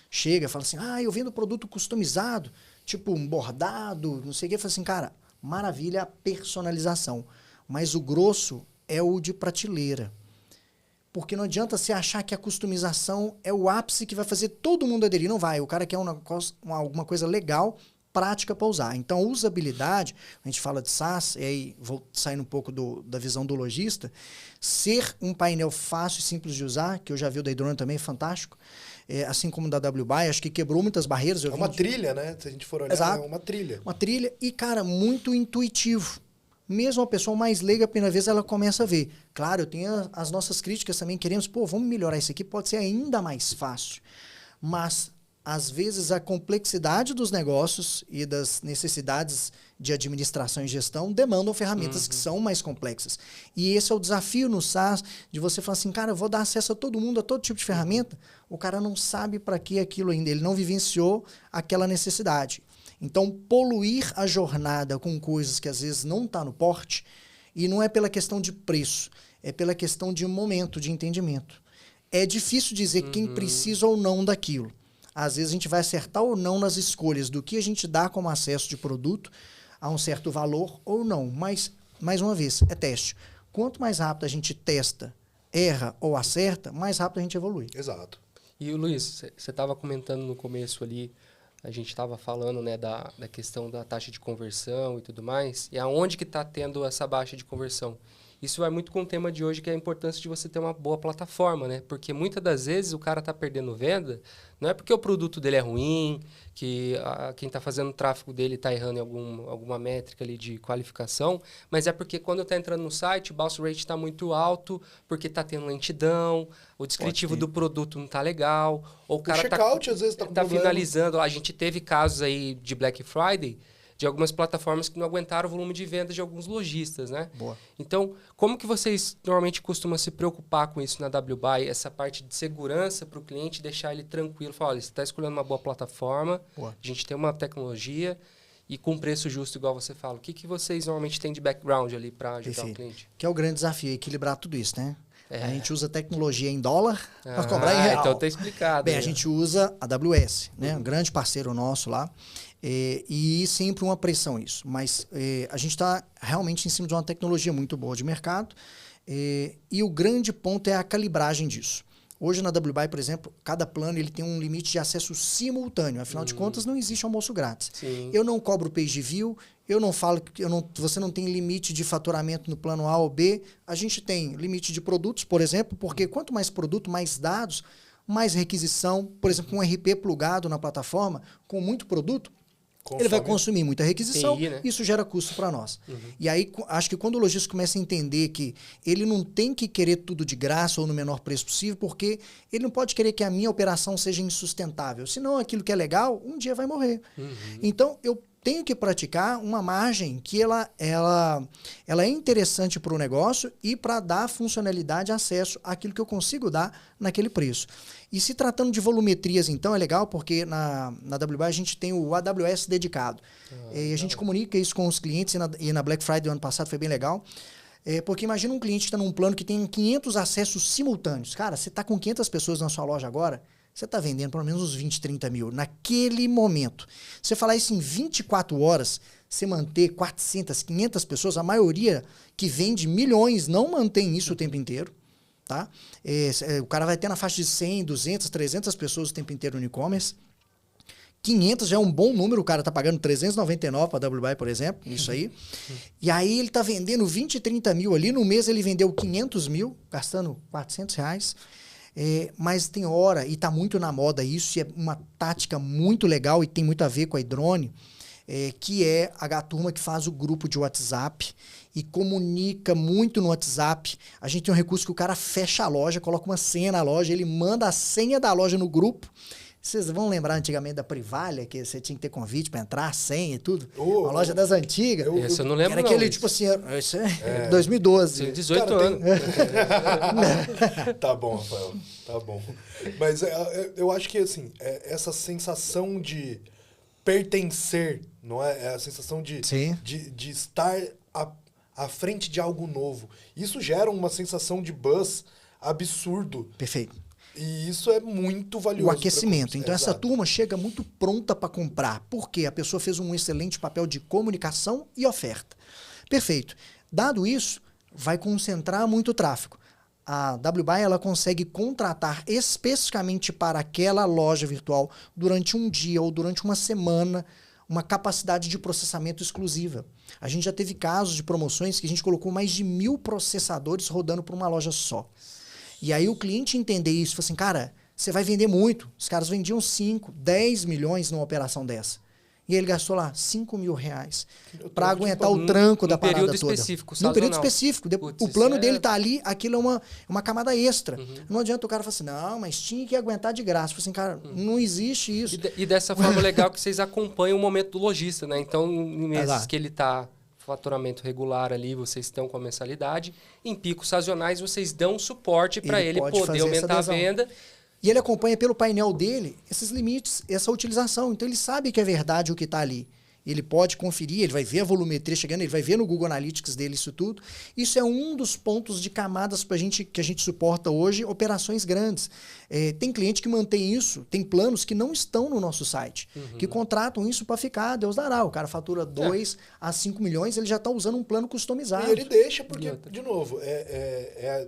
chega e fala assim, eu vendo produto customizado, tipo um bordado, não sei o quê. Eu falo assim, cara, maravilha a personalização. Mas o grosso é o de prateleira. Porque não adianta você achar que a customização é o ápice que vai fazer todo mundo aderir. Não vai. O cara quer alguma coisa legal, prática para usar. Então, usabilidade, a gente fala de SaaS, e aí vou saindo um pouco da visão do lojista, ser um painel fácil e simples de usar, que eu já vi o da Edrone também, fantástico, assim como o da WBuy, acho que quebrou muitas barreiras. Uma trilha, né? Se a gente for olhar, Exato. É uma trilha. Uma trilha e, cara, muito intuitivo. Mesmo a pessoa mais leiga, a primeira vez, ela começa a ver. Claro, eu tenho as nossas críticas também, queremos, vamos melhorar isso aqui, pode ser ainda mais fácil. Mas, às vezes, a complexidade dos negócios e das necessidades de administração e gestão demandam ferramentas que são mais complexas. E esse é o desafio no SaaS, de você falar assim, cara, eu vou dar acesso a todo mundo, a todo tipo de ferramenta. O cara não sabe para que aquilo ainda, ele não vivenciou aquela necessidade. Então, poluir a jornada com coisas que às vezes não está no porte, e não é pela questão de preço, é pela questão de momento, de entendimento. É difícil dizer quem precisa ou não daquilo. Às vezes a gente vai acertar ou não nas escolhas do que a gente dá como acesso de produto a um certo valor ou não. Mas, mais uma vez, é teste. Quanto mais rápido a gente testa, erra ou acerta, mais rápido a gente evolui. Exato. E, Luiz, você estava comentando no começo ali, a gente estava falando, né, da questão da taxa de conversão e tudo mais, e aonde que está tendo essa baixa de conversão? Isso vai muito com o tema de hoje, que é a importância de você ter uma boa plataforma, né? Porque muitas das vezes o cara está perdendo venda, não é porque o produto dele é ruim, que quem está fazendo o tráfego dele está errando em alguma métrica ali de qualificação, mas é porque quando está entrando no site, o bounce rate está muito alto, porque está tendo lentidão, o descritivo do produto não está legal, ou o cara checkout às vezes está com problema. finalizando. A gente teve casos aí de Black Friday, de algumas plataformas que não aguentaram o volume de vendas de alguns lojistas, né? Boa. Então, como que vocês normalmente costumam se preocupar com isso na WBuy? Essa parte de segurança para o cliente, deixar ele tranquilo. Falar, olha, você está escolhendo uma boa plataforma, a gente tem uma tecnologia e com preço justo, igual você fala. O que vocês normalmente têm de background ali para ajudar o cliente? Que é o grande desafio, equilibrar tudo isso, né? A gente usa tecnologia em dólar para cobrar em real. Então tá explicado. Bem, a gente usa a AWS, né? Um grande parceiro nosso lá. E sempre uma pressão isso. Mas a gente está realmente em cima de uma tecnologia muito boa de mercado. E o grande ponto é a calibragem disso. Hoje na WBuy, por exemplo, cada plano ele tem um limite de acesso simultâneo. Afinal de contas, não existe almoço grátis. Sim. Eu não cobro page view, eu não falo que você não tem limite de faturamento no plano A ou B. A gente tem limite de produtos, por exemplo, porque quanto mais produto, mais dados, mais requisição. Por exemplo, um RP plugado na plataforma com muito produto, ele vai consumir muita requisição, TI, né? Isso gera custo para nós. E aí, acho que quando o lojista começa a entender que ele não tem que querer tudo de graça ou no menor preço possível, porque ele não pode querer que a minha operação seja insustentável. Senão, aquilo que é legal, um dia vai morrer. Então, eu tenho que praticar uma margem que ela é interessante para o negócio e para dar funcionalidade e acesso àquilo que eu consigo dar naquele preço. E se tratando de volumetrias, então, é legal porque na WBuy a gente tem o AWS dedicado. E a gente comunica isso com os clientes e na Black Friday do ano passado foi bem legal. Porque imagina um cliente que está num plano que tem 500 acessos simultâneos. Cara, você está com 500 pessoas na sua loja agora, você está vendendo pelo menos uns 20, 30 mil naquele momento. Você falar isso em 24 horas, você manter 400, 500 pessoas, a maioria que vende milhões não mantém isso o tempo inteiro. Tá? O cara vai ter na faixa de 100, 200, 300 pessoas o tempo inteiro no e-commerce. 500 já é um bom número, o cara está pagando 399 para a WBuy, por exemplo, isso aí. E aí ele está vendendo 20, 30 mil ali, no mês ele vendeu 500 mil, gastando 400 reais. Mas tem hora, e está muito na moda isso, e é uma tática muito legal e tem muito a ver com a iDrone, que é a turma que faz o grupo de WhatsApp e comunica muito no WhatsApp. A gente tem um recurso que o cara fecha a loja, coloca uma senha na loja, ele manda a senha da loja no grupo. Vocês vão lembrar antigamente da Privalha, que você tinha que ter convite para entrar, senha e tudo? Uma loja das antigas. Esse eu não lembro. Era aquele tipo assim, isso é 2012. 18 anos. Tá bom, Rafael. Tá bom. Mas eu acho que assim, essa sensação de pertencer, não é? É a sensação de estar à frente de algo novo. Isso gera uma sensação de buzz absurdo. Perfeito. E isso é muito valioso. O aquecimento. Então, essa turma chega muito pronta para comprar. Por quê? A pessoa fez um excelente papel de comunicação e oferta. Perfeito. Dado isso, vai concentrar muito tráfego. A WBuy ela consegue contratar especificamente para aquela loja virtual durante um dia ou durante uma semana uma capacidade de processamento exclusiva. A gente já teve casos de promoções que a gente colocou mais de 1000 processadores rodando por uma loja só. E aí o cliente entender isso, falou assim, cara, você vai vender muito. Os caras vendiam 5, 10 milhões numa operação dessa. E ele gastou lá 5 mil reais para aguentar o tranco da parada toda. Num período específico. O plano dele tá ali, aquilo é uma camada extra. Não adianta o cara falar assim, não, mas tinha que aguentar de graça. Eu falei assim, cara, não existe isso. E dessa forma legal que vocês acompanham o momento do lojista, né? Então, em meses que ele tá faturamento regular ali, vocês estão com a mensalidade. Em picos sazonais, vocês dão suporte para ele poder aumentar a venda. E ele acompanha pelo painel dele esses limites, essa utilização. Então, ele sabe que é verdade o que está ali. Ele pode conferir, ele vai ver a volumetria chegando, ele vai ver no Google Analytics dele isso tudo. Isso é um dos pontos de camadas que a gente suporta hoje, operações grandes. Tem cliente que mantém isso, tem planos que não estão no nosso site, que contratam isso para ficar, Deus dará. O cara fatura 2 a 5 milhões, ele já está usando um plano customizado. E ele deixa, porque, de novo, é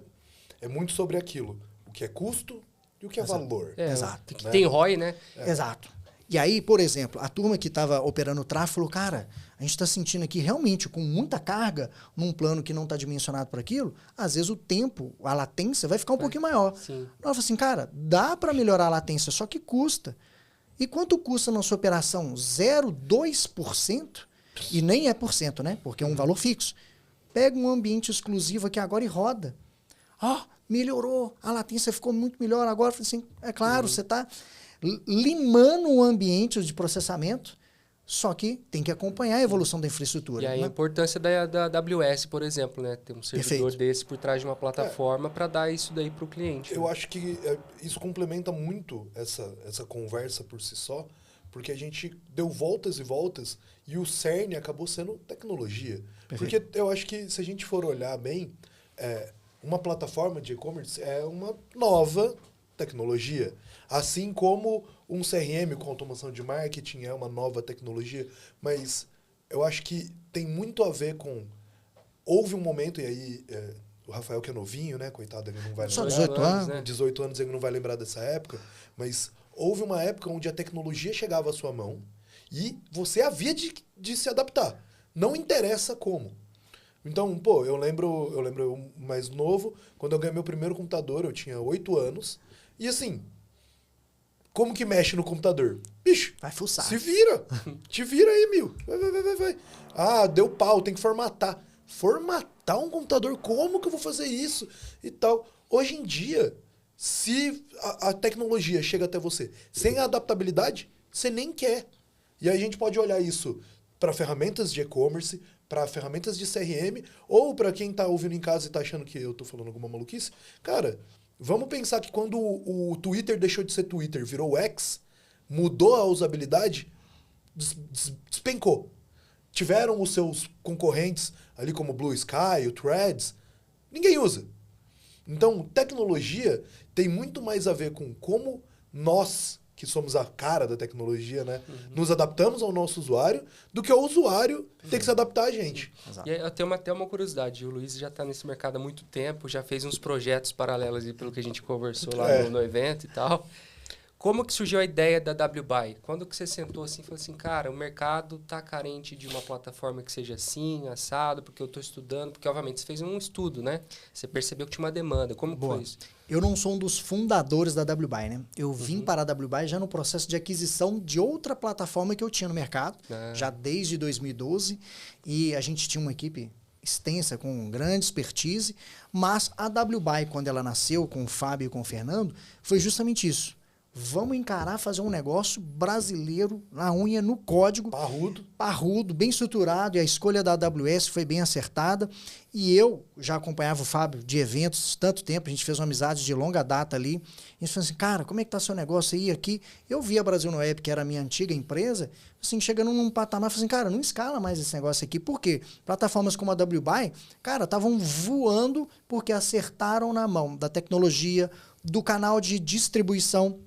muito sobre aquilo. O que é custo e o que é valor. Exato. Que tem ROI, né? Exato. E aí, por exemplo, a turma que estava operando o tráfego falou, cara, a gente está sentindo aqui realmente com muita carga num plano que não está dimensionado para aquilo, às vezes o tempo, a latência vai ficar um pouquinho maior. Sim. Nós falamos assim, cara, dá para melhorar a latência, só que custa. E quanto custa na sua operação? 0,2%? E nem é por cento, né? Porque é um valor fixo. Pega um ambiente exclusivo aqui agora e roda. Melhorou, a latência ficou muito melhor agora. Assim, é claro, você está limando o ambiente de processamento, só que tem que acompanhar a evolução da infraestrutura. E aí a importância da AWS, por exemplo, né? Ter um servidor desse por trás de uma plataforma para dar isso daí para o cliente. Eu acho que isso complementa muito essa conversa por si só, porque a gente deu voltas e voltas e o cerne acabou sendo tecnologia. Perfeito. Porque eu acho que se a gente for olhar bem, uma plataforma de e-commerce é uma nova tecnologia. Assim como um CRM com automação de marketing é uma nova tecnologia. Mas eu acho que tem muito a ver com... Houve um momento, e aí o Rafael que é novinho, né? Coitado, ele não vai lembrar. Só 18 anos, né? 18 anos ele não vai lembrar dessa época. Mas houve uma época onde a tecnologia chegava à sua mão e você havia de se adaptar. Não interessa como. Então, eu lembro eu mais novo, quando eu ganhei meu primeiro computador, eu tinha 8 anos. E assim, como que mexe no computador? Bicho, vai fuçar. Se vira. Te vira aí, meu. Vai. Deu pau, tem que formatar. Formatar um computador? Como que eu vou fazer isso? E tal. Hoje em dia, se a tecnologia chega até você sem a adaptabilidade, você nem quer. E aí a gente pode olhar isso para ferramentas de e-commerce, para ferramentas de CRM, ou para quem está ouvindo em casa e está achando que eu estou falando alguma maluquice. Cara, vamos pensar que quando o Twitter deixou de ser Twitter, virou X, mudou a usabilidade, despencou. Tiveram os seus concorrentes ali como o Blue Sky, o Threads, ninguém usa. Então, tecnologia tem muito mais a ver com como nós, que somos a cara da tecnologia, né, nos adaptamos ao nosso usuário, do que o usuário ter que se adaptar a gente. E eu tenho até uma curiosidade. O Luiz já está nesse mercado há muito tempo, já fez uns projetos paralelos aí, pelo que a gente conversou lá no evento e tal. Como que surgiu a ideia da WBuy? Quando que você sentou assim e falou assim, cara, o mercado está carente de uma plataforma que seja assim, assado, porque eu estou estudando, porque obviamente você fez um estudo, né? Você percebeu que tinha uma demanda. Como que foi isso? Eu não sou um dos fundadores da WBuy, né? Eu vim para a WBuy já no processo de aquisição de outra plataforma que eu tinha no mercado, já desde 2012, e a gente tinha uma equipe extensa, com grande expertise, mas a WBuy, quando ela nasceu com o Fábio e com o Fernando, foi justamente isso. Vamos encarar, fazer um negócio brasileiro, na unha, no código. Parrudo, bem estruturado. E a escolha da AWS foi bem acertada. E eu já acompanhava o Fábio de eventos tanto tempo. A gente fez uma amizade de longa data ali. A gente falou assim, cara, como é que tá seu negócio aí aqui? Eu vi a Brasil no Web, que era a minha antiga empresa, assim, chegando num patamar, falei assim, cara, não escala mais esse negócio aqui. Por quê? Plataformas como a WBuy, cara, estavam voando porque acertaram na mão da tecnologia, do canal de distribuição,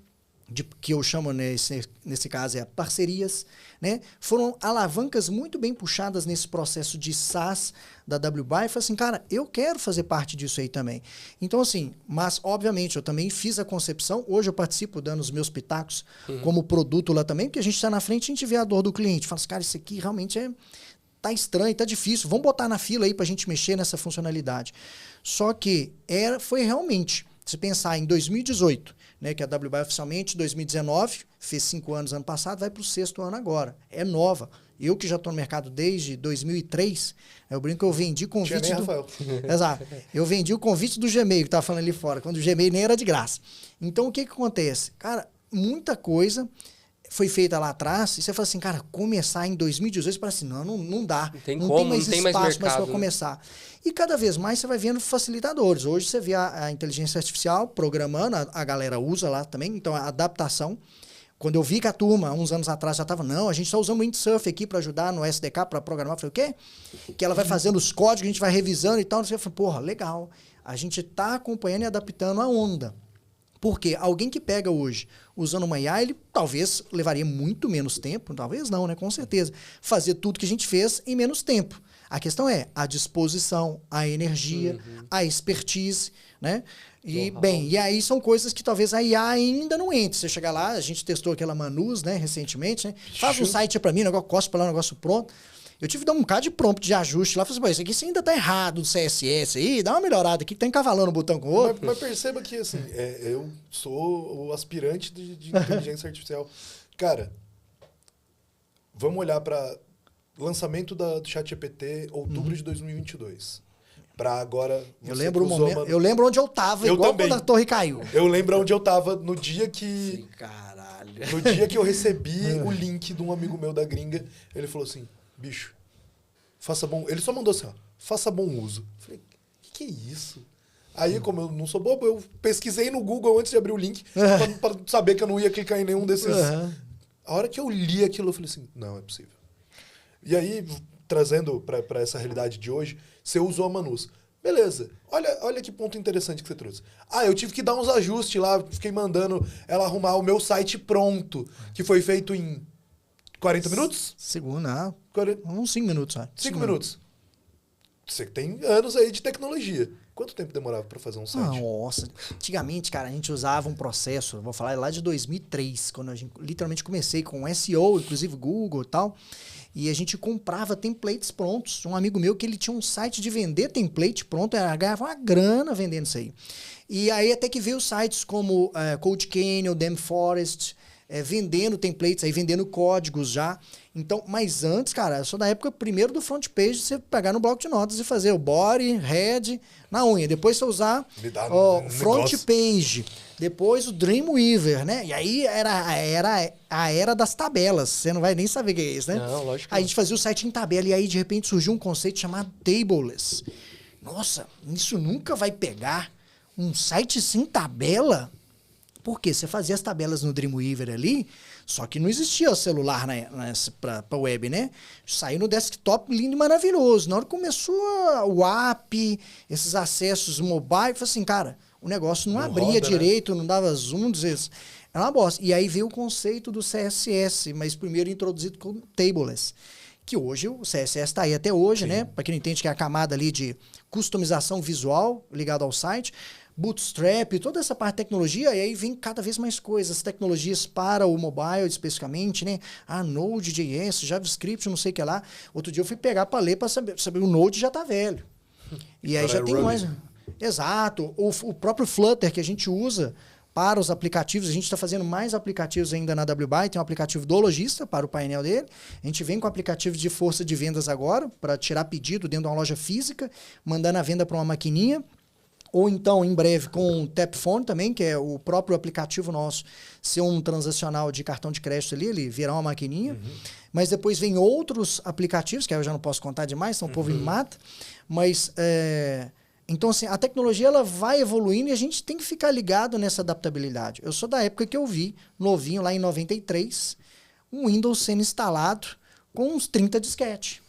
que eu chamo nesse caso parcerias, né? Foram alavancas muito bem puxadas nesse processo de SaaS da WBuy. Falei assim, cara, eu quero fazer parte disso aí também. Então, assim, mas obviamente eu também fiz a concepção. Hoje eu participo dando os meus pitacos como produto lá também, porque a gente está na frente e a gente vê a dor do cliente. Fala assim, cara, isso aqui realmente tá estranho, tá difícil. Vamos botar na fila aí para a gente mexer nessa funcionalidade. Só que foi realmente, se pensar em 2018, né, que a WBuy oficialmente, 2019, fez 5 anos ano passado, vai para o 6º ano agora. É nova. Eu que já estou no mercado desde 2003, eu brinco que eu vendi convite Rafael. Exato. Eu vendi o convite do Gmail, que estava falando ali fora, quando o Gmail nem era de graça. Então, o que acontece? Cara, muita coisa foi feita lá atrás, e você fala assim, cara, começar em 2018, você fala assim, não dá. Não tem mais espaço para começar. E cada vez mais você vai vendo facilitadores. Hoje você vê a inteligência artificial programando, a galera usa lá também, então a adaptação. Quando eu vi que a turma, uns anos atrás, já estava, a gente está usando o Windsurf aqui para ajudar no SDK, para programar. Eu falei, o quê? Que ela vai fazendo os códigos, a gente vai revisando e tal. Eu falei, porra, legal. A gente está acompanhando e adaptando a onda. Porque alguém que pega hoje, usando uma IA, ele talvez levaria muito menos tempo, talvez não, né? Com certeza. Fazer tudo que a gente fez em menos tempo. A questão é a disposição, a energia, a expertise né? E, bem, e aí são coisas que talvez a IA ainda não entre. Você chegar lá, a gente testou aquela Manus, né, recentemente, né? Faz um site para mim, negócio cospe lá, um negócio pronto. Eu tive que dar um bocado de prompt de ajuste lá. Falei assim, pô, isso aqui você ainda tá errado do CSS aí, dá uma melhorada aqui, que tá encavalando o botão com o outro. Mas perceba que, assim, eu sou o aspirante de inteligência artificial. Cara, vamos olhar para lançamento do ChatGPT, outubro de 2022. Para agora... Eu lembro o momento, eu lembro onde eu tava, igual quando a torre caiu. Eu lembro onde eu tava no dia que... Sim, caralho. No dia que eu recebi o link de um amigo meu da gringa, ele falou assim, bicho, faça bom... Ele só mandou assim, ó, faça bom uso. Eu falei, que é isso? Aí, como eu não sou bobo, eu pesquisei no Google antes de abrir o link para saber que eu não ia clicar em nenhum desses... A hora que eu li aquilo, eu falei assim, não, é possível. E aí, trazendo para essa realidade de hoje, você usou a Manus. Beleza. Olha que ponto interessante que você trouxe. Eu tive que dar uns ajustes lá, fiquei mandando ela arrumar o meu site pronto, que foi feito em 40 minutos? Segunda, uns 5 minutos, sabe? 5 minutos. Você tem anos aí de tecnologia. Quanto tempo demorava para fazer um site? Nossa, antigamente, cara, a gente usava um processo, vou falar lá de 2003, quando a gente literalmente comecei com SEO, inclusive Google e tal, e a gente comprava templates prontos. Um amigo meu que ele tinha um site de vender template pronto, ganhava uma grana vendendo isso aí. E aí até que veio sites como Code Canyon, Damn Forest, vendendo templates, aí vendendo códigos já. Então, mas antes, cara, eu sou da época primeiro do front page, você pegar no bloco de notas e fazer o body, head, na unha. Depois você usar o front page. Depois o Dreamweaver, né? E aí era a era das tabelas. Você não vai nem saber o que é isso, né? Não, lógico. Aí a gente fazia o site em tabela e aí de repente surgiu um conceito chamado tableless. Nossa, isso nunca vai pegar um site sem tabela? Porque você fazia as tabelas no Dreamweaver ali, só que não existia o celular para web, né? Saiu no desktop lindo e maravilhoso. Na hora que começou o app, esses acessos mobile, eu falei assim, cara, o negócio não abria roda, direito, né? Não dava zoom, era uma bosta. E aí veio o conceito do CSS, mas primeiro introduzido como tableless. Que hoje o CSS está aí até hoje, sim, né? Para quem não entende que é a camada ali de customização visual ligada ao site, Bootstrap, toda essa parte de tecnologia, e aí vem cada vez mais coisas, tecnologias para o mobile especificamente, né? Node.js, JavaScript, não sei o que lá. Outro dia eu fui pegar para ler, para saber o Node já tá velho. E aí já tem mais... Exato. O próprio Flutter que a gente usa para os aplicativos, a gente está fazendo mais aplicativos ainda na WBuy, tem um aplicativo do lojista para o painel dele, a gente vem com aplicativo de força de vendas agora, para tirar pedido dentro de uma loja física, mandando a venda para uma maquininha, ou então, em breve, com o Tapphone também, que é o próprio aplicativo nosso, ser um transacional de cartão de crédito ali, ele virar uma maquininha. Mas depois vem outros aplicativos, que aí eu já não posso contar demais, senão o povo me mata. Mas, então, assim, a tecnologia ela vai evoluindo e a gente tem que ficar ligado nessa adaptabilidade. Eu sou da época que eu vi, novinho, lá em 93, um Windows sendo instalado com uns 30 disquete.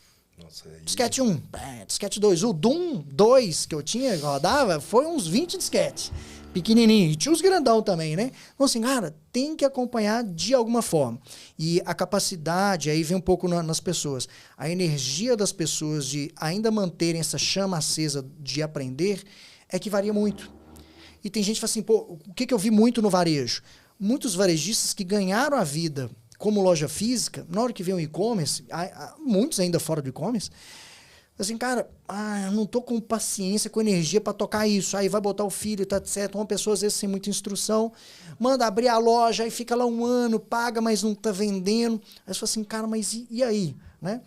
Nossa, disquete 1, disquete 2. O Doom 2 que eu tinha, que rodava, foi uns 20 disquetes. Pequenininho. E tinha os grandão também, né? Então, assim, cara, tem que acompanhar de alguma forma. E a capacidade, aí vem um pouco nas pessoas. A energia das pessoas de ainda manterem essa chama acesa de aprender é que varia muito. E tem gente que fala assim, pô, o que eu vi muito no varejo? Muitos varejistas que ganharam a vida como loja física, na hora que vem o e-commerce, muitos ainda fora do e-commerce, assim, cara, não tô com paciência, com energia para tocar isso. Aí vai botar o filho, tá certo. Uma pessoa, às vezes, sem muita instrução, manda abrir a loja, aí fica lá um ano, paga, mas não tá vendendo. Aí você fala assim, cara, mas e aí? Né?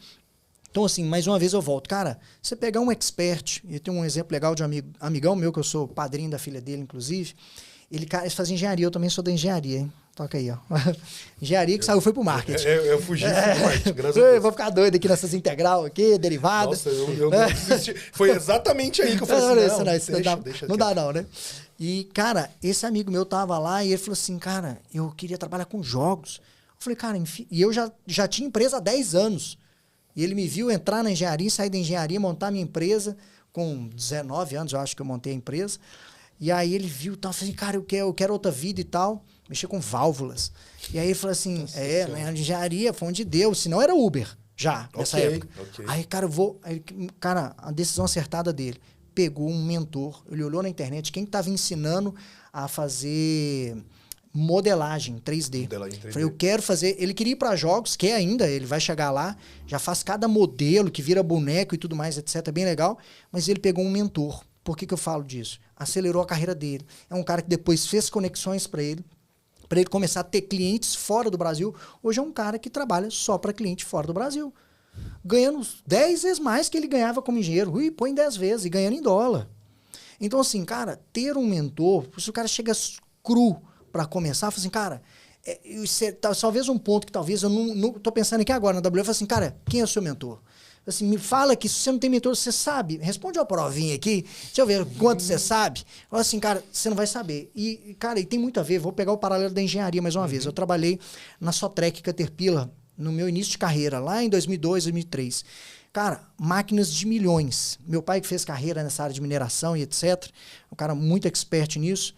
Então, assim, mais uma vez eu volto. Cara, você pegar um expert, e tem um exemplo legal de um amigão meu, que eu sou padrinho da filha dele, inclusive, ele faz engenharia, eu também sou da engenharia, hein? Toca aí, ó. Engenharia que saiu foi pro marketing. Eu fugi pro marketing, graças a Deus. Eu vou ficar doido aqui nessas integral aqui, derivada. Nossa, eu não desisti. Foi exatamente aí que eu falei assim, não dá não, né? E, cara, esse amigo meu tava lá e ele falou assim, cara, eu queria trabalhar com jogos. Eu falei, cara, enfim... E eu já tinha empresa há 10 anos. E ele me viu entrar na engenharia, sair da engenharia, montar minha empresa. Com 19 anos, eu acho que eu montei a empresa. E aí ele viu e tal, falei, cara, eu quero outra vida e tal. Mexer com válvulas. E aí ele falou assim, na engenharia foi onde deu, senão era Uber, já, nessa época. Aí, cara, cara, a decisão acertada dele, pegou um mentor, ele olhou na internet quem estava ensinando a fazer modelagem 3D. Modelagem 3D. Falei, eu quero fazer... Ele queria ir para jogos, quer ainda, ele vai chegar lá, já faz cada modelo que vira boneco e tudo mais, etc. Bem legal, mas ele pegou um mentor. Por que eu falo disso? Acelerou a carreira dele. É um cara que depois fez conexões para ele começar a ter clientes fora do Brasil. Hoje é um cara que trabalha só para cliente fora do Brasil. Ganhando 10 vezes mais que ele ganhava como engenheiro. Ui, põe 10 vezes e ganhando em dólar. Então, assim, cara, ter um mentor, se o cara chega cru para começar, fala assim, cara, talvez um ponto que talvez eu não tô pensando aqui agora na WF, eu falo assim, cara, quem é o seu mentor? Assim, me fala que se você não tem mentor, você sabe. Responde uma provinha aqui, deixa eu ver quanto você sabe. Fala assim, cara, você não vai saber. E, cara, e tem muito a ver, vou pegar o paralelo da engenharia mais uma vez. Eu trabalhei na Sotrec Caterpillar no meu início de carreira, lá em 2002, 2003. Cara, máquinas de milhões. Meu pai que fez carreira nessa área de mineração e etc. Um cara muito expert nisso.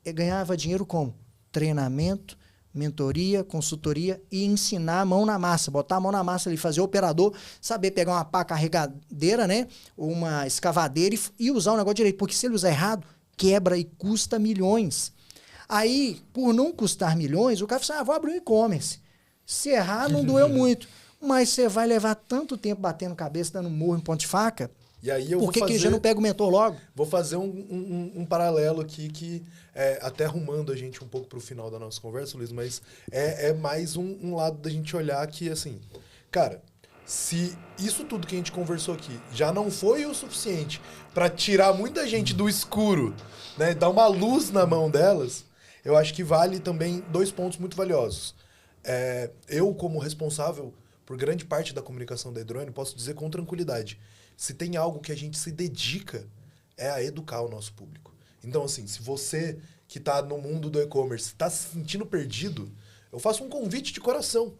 Ganhava dinheiro como? Treinamento, mentoria, consultoria e ensinar a mão na massa, botar a mão na massa ali, fazer o operador, saber pegar uma pá carregadeira, né, uma escavadeira e usar o negócio direito, porque se ele usar errado, quebra e custa milhões. Aí, por não custar milhões, o cara fala assim, vou abrir um e-commerce. Se errar, não doeu muito, mas você vai levar tanto tempo batendo cabeça, dando murro em ponta de faca. E aí eu Por que já não pega o mentor logo? Vou fazer um paralelo aqui que até arrumando a gente um pouco para o final da nossa conversa, Luiz, mas é mais um lado da gente olhar que, assim, cara, se isso tudo que a gente conversou aqui já não foi o suficiente para tirar muita gente do escuro, né, dar uma luz na mão delas, eu acho que vale também 2 pontos muito valiosos. Eu, como responsável por grande parte da comunicação da Edrone, posso dizer com tranquilidade, se tem algo que a gente se dedica, é a educar o nosso público. Então, assim, se você que está no mundo do e-commerce está se sentindo perdido, eu faço um convite de coração.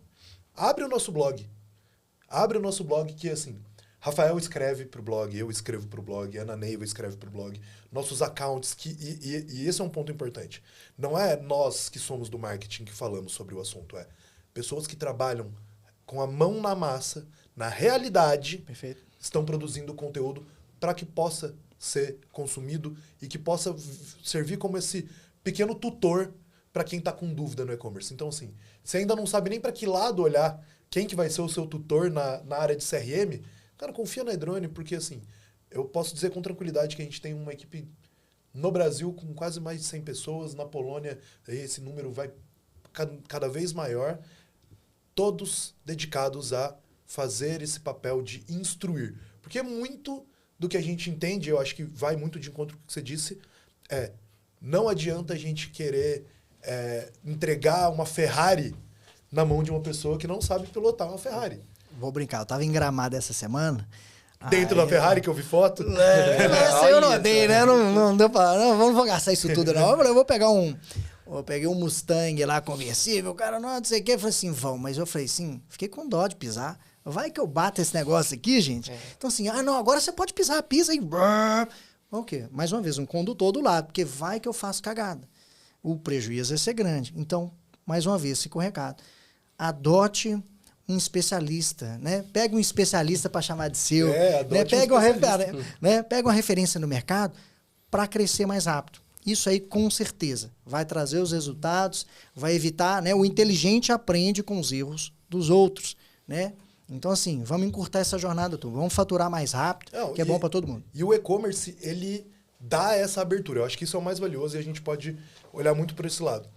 Abre o nosso blog. Abre o nosso blog que, assim, Rafael escreve para o blog, eu escrevo para o blog, Ana Neiva escreve para o blog. Nossos accounts, e esse é um ponto importante. Não é nós que somos do marketing que falamos sobre o assunto, é pessoas que trabalham com a mão na massa, na realidade, Perfeito. Estão produzindo conteúdo para que possa ser consumido e que possa servir como esse pequeno tutor para quem está com dúvida no e-commerce. Então, assim, você ainda não sabe nem para que lado olhar, quem que vai ser o seu tutor na área de CRM, cara, confia na Edrone, porque, assim, eu posso dizer com tranquilidade que a gente tem uma equipe no Brasil com quase mais de 100 pessoas, na Polônia esse número vai cada vez maior, todos dedicados a fazer esse papel de instruir. Porque muito do que a gente entende, eu acho que vai muito de encontro com o que você disse, não adianta a gente querer entregar uma Ferrari na mão de uma pessoa que não sabe pilotar uma Ferrari. Vou brincar, eu tava em Gramado essa semana. Dentro da Ferrari que eu vi foto? Essa eu não andei, né? Não deu pra... Não vou gastar isso tudo, não. Eu vou pegar eu peguei um Mustang lá, conversível, o cara, não sei o que, eu falei assim, vão, mas eu falei assim, fiquei com dó de pisar. Vai que eu bato esse negócio aqui, gente. Então assim, não, agora você pode pisar, pisa aí. O quê? Mais uma vez, um condutor do lado, porque vai que eu faço cagada. O prejuízo vai ser grande. Então, mais uma vez, fica o recado. Adote um especialista, né? Pega um especialista para chamar de seu. Né? Pega uma referência no mercado para crescer mais rápido. Isso aí, com certeza, vai trazer os resultados, vai evitar, né? O inteligente aprende com os erros dos outros, né? Então, assim, vamos encurtar essa jornada toda, vamos faturar mais rápido, que é bom para todo mundo. E o e-commerce, ele dá essa abertura. Eu acho que isso é o mais valioso e a gente pode olhar muito por esse lado.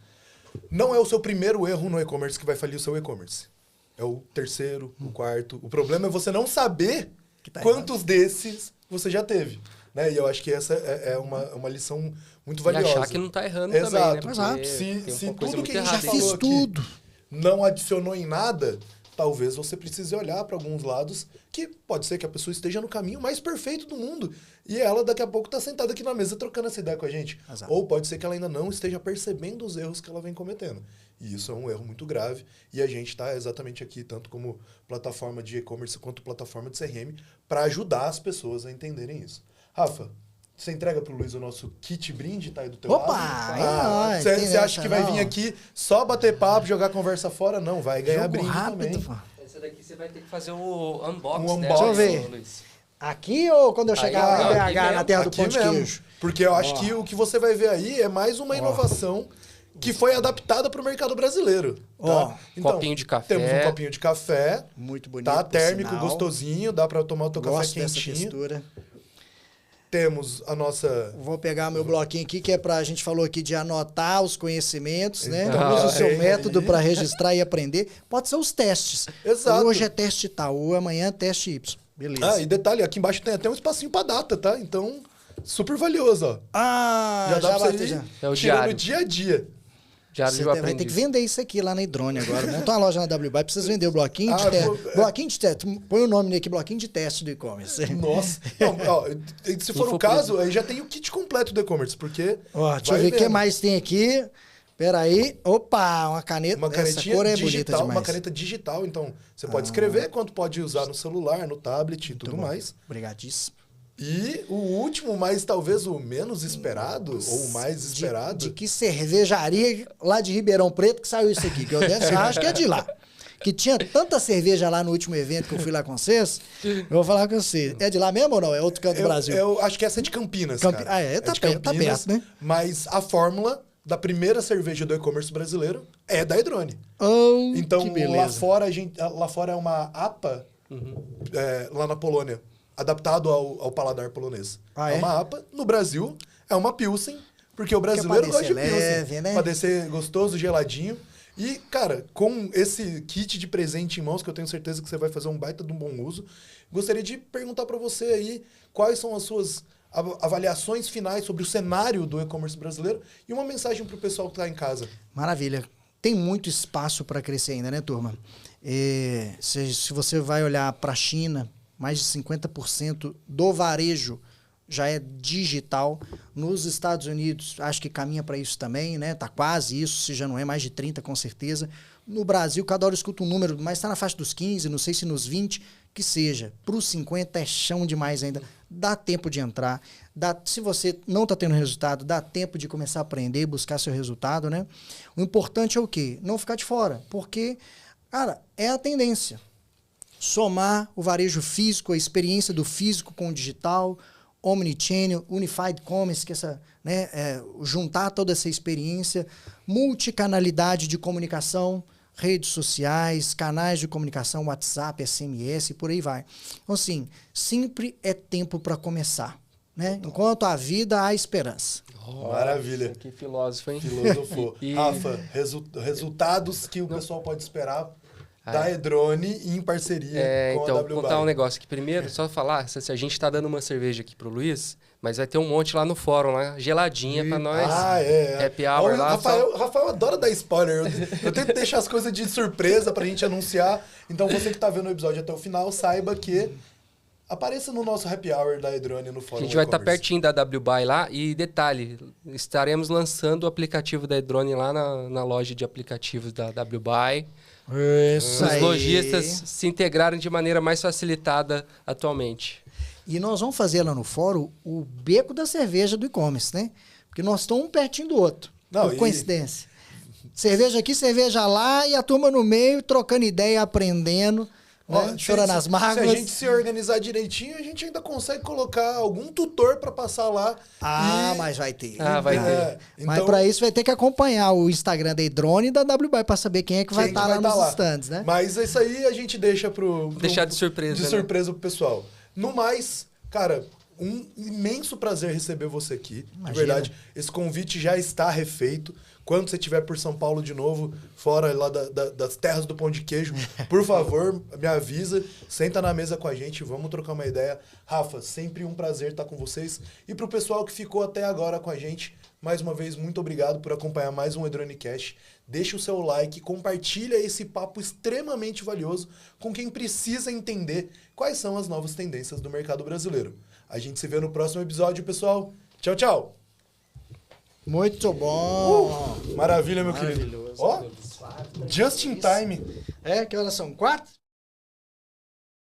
Não é o seu primeiro erro no e-commerce que vai falir o seu e-commerce. É o terceiro, o quarto. O problema é você não saber quantos desses você já teve. Né? E eu acho que essa é uma lição muito valiosa. E achar que não está errando Exato. também, né? Se tudo que a gente falou aqui não adicionou em nada, talvez você precise olhar para alguns lados que pode ser que a pessoa esteja no caminho mais perfeito do mundo e ela daqui a pouco está sentada aqui na mesa trocando essa ideia com a gente. Exato. Ou pode ser que ela ainda não esteja percebendo os erros que ela vem cometendo. E isso é um erro muito grave e a gente está exatamente aqui, tanto como plataforma de e-commerce quanto plataforma de CRM, para ajudar as pessoas a entenderem isso. Rafa, você entrega pro Luiz o nosso kit brinde, tá aí do teu lado? Você acha que vai vir aqui só bater papo, jogar conversa fora? Não, vai ganhar brinde rápido, também. Pô. Essa daqui você vai ter que fazer o unboxing, Um né? unboxing. Deixa eu ver. Luiz? Aqui ou quando eu chegar lá em aqui BH, na mesmo, terra do Aqui pão de mesmo. queijo? Porque eu acho que o que você vai ver aí é mais uma inovação que foi adaptada para o mercado brasileiro. Tá? Então, copinho de café. Temos um copinho de café. Muito bonito, Tá por térmico, sinal. gostosinho, dá para tomar o teu Gosto café dessa quentinho. textura. Temos a nossa... Vou pegar meu bloquinho aqui, que é pra gente falou aqui de anotar os conhecimentos, né? Então, Use o seu aí. método para registrar e aprender. Pode ser os testes. Exato. Hoje é teste tal, ou amanhã é teste Y. Beleza. Ah, e detalhe, aqui embaixo tem até um espacinho para data, tá? Então, super valioso, ó. Ah, Já dá pra bateu, você ir já. É o tirando diário. dia a dia. Diário Você de vai ter aprendiz. que vender isso aqui lá na Hidrone agora. Monta uma loja na WBuy, precisa vender o bloquinho de Ah, teste. pô, Bloquinho de teste. Põe o nome aqui, bloquinho de teste do e-commerce. Nossa. Não, ó, se for o for caso, aí já tem o kit completo do e-commerce, porque... Ó, deixa eu vai ver o que vendo. mais tem aqui. Peraí. Opa, uma caneta. Uma Essa canetinha cor é bonita digital, demais. uma caneta digital, então você pode escrever quanto pode usar no celular, no tablet e tudo Muito bom. mais. Obrigadíssimo. E o último, mas talvez o menos esperado, ou o mais esperado... De que cervejaria lá de Ribeirão Preto que saiu isso aqui? Que eu acho que é de lá. Que tinha tanta cerveja lá no último evento que eu fui lá com vocês. Eu vou falar com você. É de lá mesmo ou não? É outro canto do Brasil? Eu acho que essa é de Campinas, Campi- cara. Ah, é? Tá de perto, tá perto, né? Mas a fórmula da primeira cerveja do e-commerce brasileiro é da Edrone. Oh, Então, que beleza. lá fora é uma APA, lá na Polônia, adaptado ao paladar polonês. Ah, é é? uma APA. No Brasil, é uma Pilsen, porque o brasileiro pra gosta de descer Pilsen. leve, né? Pra descer gostoso, geladinho. E, cara, com esse kit de presente em mãos, que eu tenho certeza que você vai fazer um baita de um bom uso, gostaria de perguntar para você aí quais são as suas avaliações finais sobre o cenário do e-commerce brasileiro e uma mensagem para o pessoal que está em casa. Maravilha. Tem muito espaço para crescer ainda, né, turma? Se você vai olhar para a China, mais de 50% do varejo já é digital. Nos Estados Unidos, acho que caminha para isso também, né? Tá quase isso, se já não é, mais de 30 com certeza. No Brasil, cada hora eu escuto um número, mas está na faixa dos 15, não sei se nos 20, que seja. Para os 50 é chão demais ainda. Dá tempo de entrar. Se você não está tendo resultado, dá tempo de começar a aprender, buscar seu resultado, né? O importante é o quê? Não ficar de fora, porque, cara, é a tendência. Somar o varejo físico, a experiência do físico com o digital, Omnichannel, Unified Commerce, que juntar toda essa experiência, multicanalidade de comunicação, redes sociais, canais de comunicação, WhatsApp, SMS, e por aí vai. Então, assim, sempre é tempo para começar. Né? Enquanto há vida, há esperança. Maravilha. Que filósofo, hein? Filosofou. Rafa, resultados que o pessoal pode esperar da Edrone em parceria com então, a WBuy. contar um negócio aqui primeiro, só falar, se a gente tá dando uma cerveja aqui pro Luiz, mas vai ter um monte lá no fórum, lá, geladinha pra nós. Happy hour lá. Rafael adora dar spoiler. Eu tento deixar as coisas de surpresa pra gente anunciar. Então, você que tá vendo o episódio até o final, saiba que apareça no nosso happy hour da Edrone no fórum. A gente vai estar pertinho da WBuy lá. E detalhe, estaremos lançando o aplicativo da Edrone lá na loja de aplicativos da WBuy. Isso Os aí. lojistas se integraram de maneira mais facilitada atualmente. E nós vamos fazer lá no fórum o beco da cerveja do e-commerce, né? Porque nós estamos um pertinho do outro. Por coincidência. Cerveja aqui, cerveja lá, e a turma no meio, trocando ideia, aprendendo, né? Chorando as mágoas. Se a gente se organizar direitinho, a gente ainda consegue colocar algum tutor para passar lá. Mas vai ter. Vai ter. Mas Então, para isso vai ter que acompanhar o Instagram da Edrone e da WBuy para saber quem é que vai estar lá nos stands, né? Mas isso aí a gente deixa Deixar de surpresa. De surpresa pro pessoal. No mais, cara, um imenso prazer receber você aqui. Imagina. De verdade, esse convite já está refeito. Quando você estiver por São Paulo de novo, fora lá das terras do pão de queijo, por favor, me avisa, senta na mesa com a gente, vamos trocar uma ideia. Rafa, sempre um prazer estar com vocês. E pro pessoal que ficou até agora com a gente, mais uma vez, muito obrigado por acompanhar mais um EdroneCast. Deixa o seu like, compartilha esse papo extremamente valioso com quem precisa entender quais são as novas tendências do mercado brasileiro. A gente se vê no próximo episódio, pessoal. Tchau, tchau! Muito bom! Maravilha, meu querido. Ó, just in time. Que horas são? 4?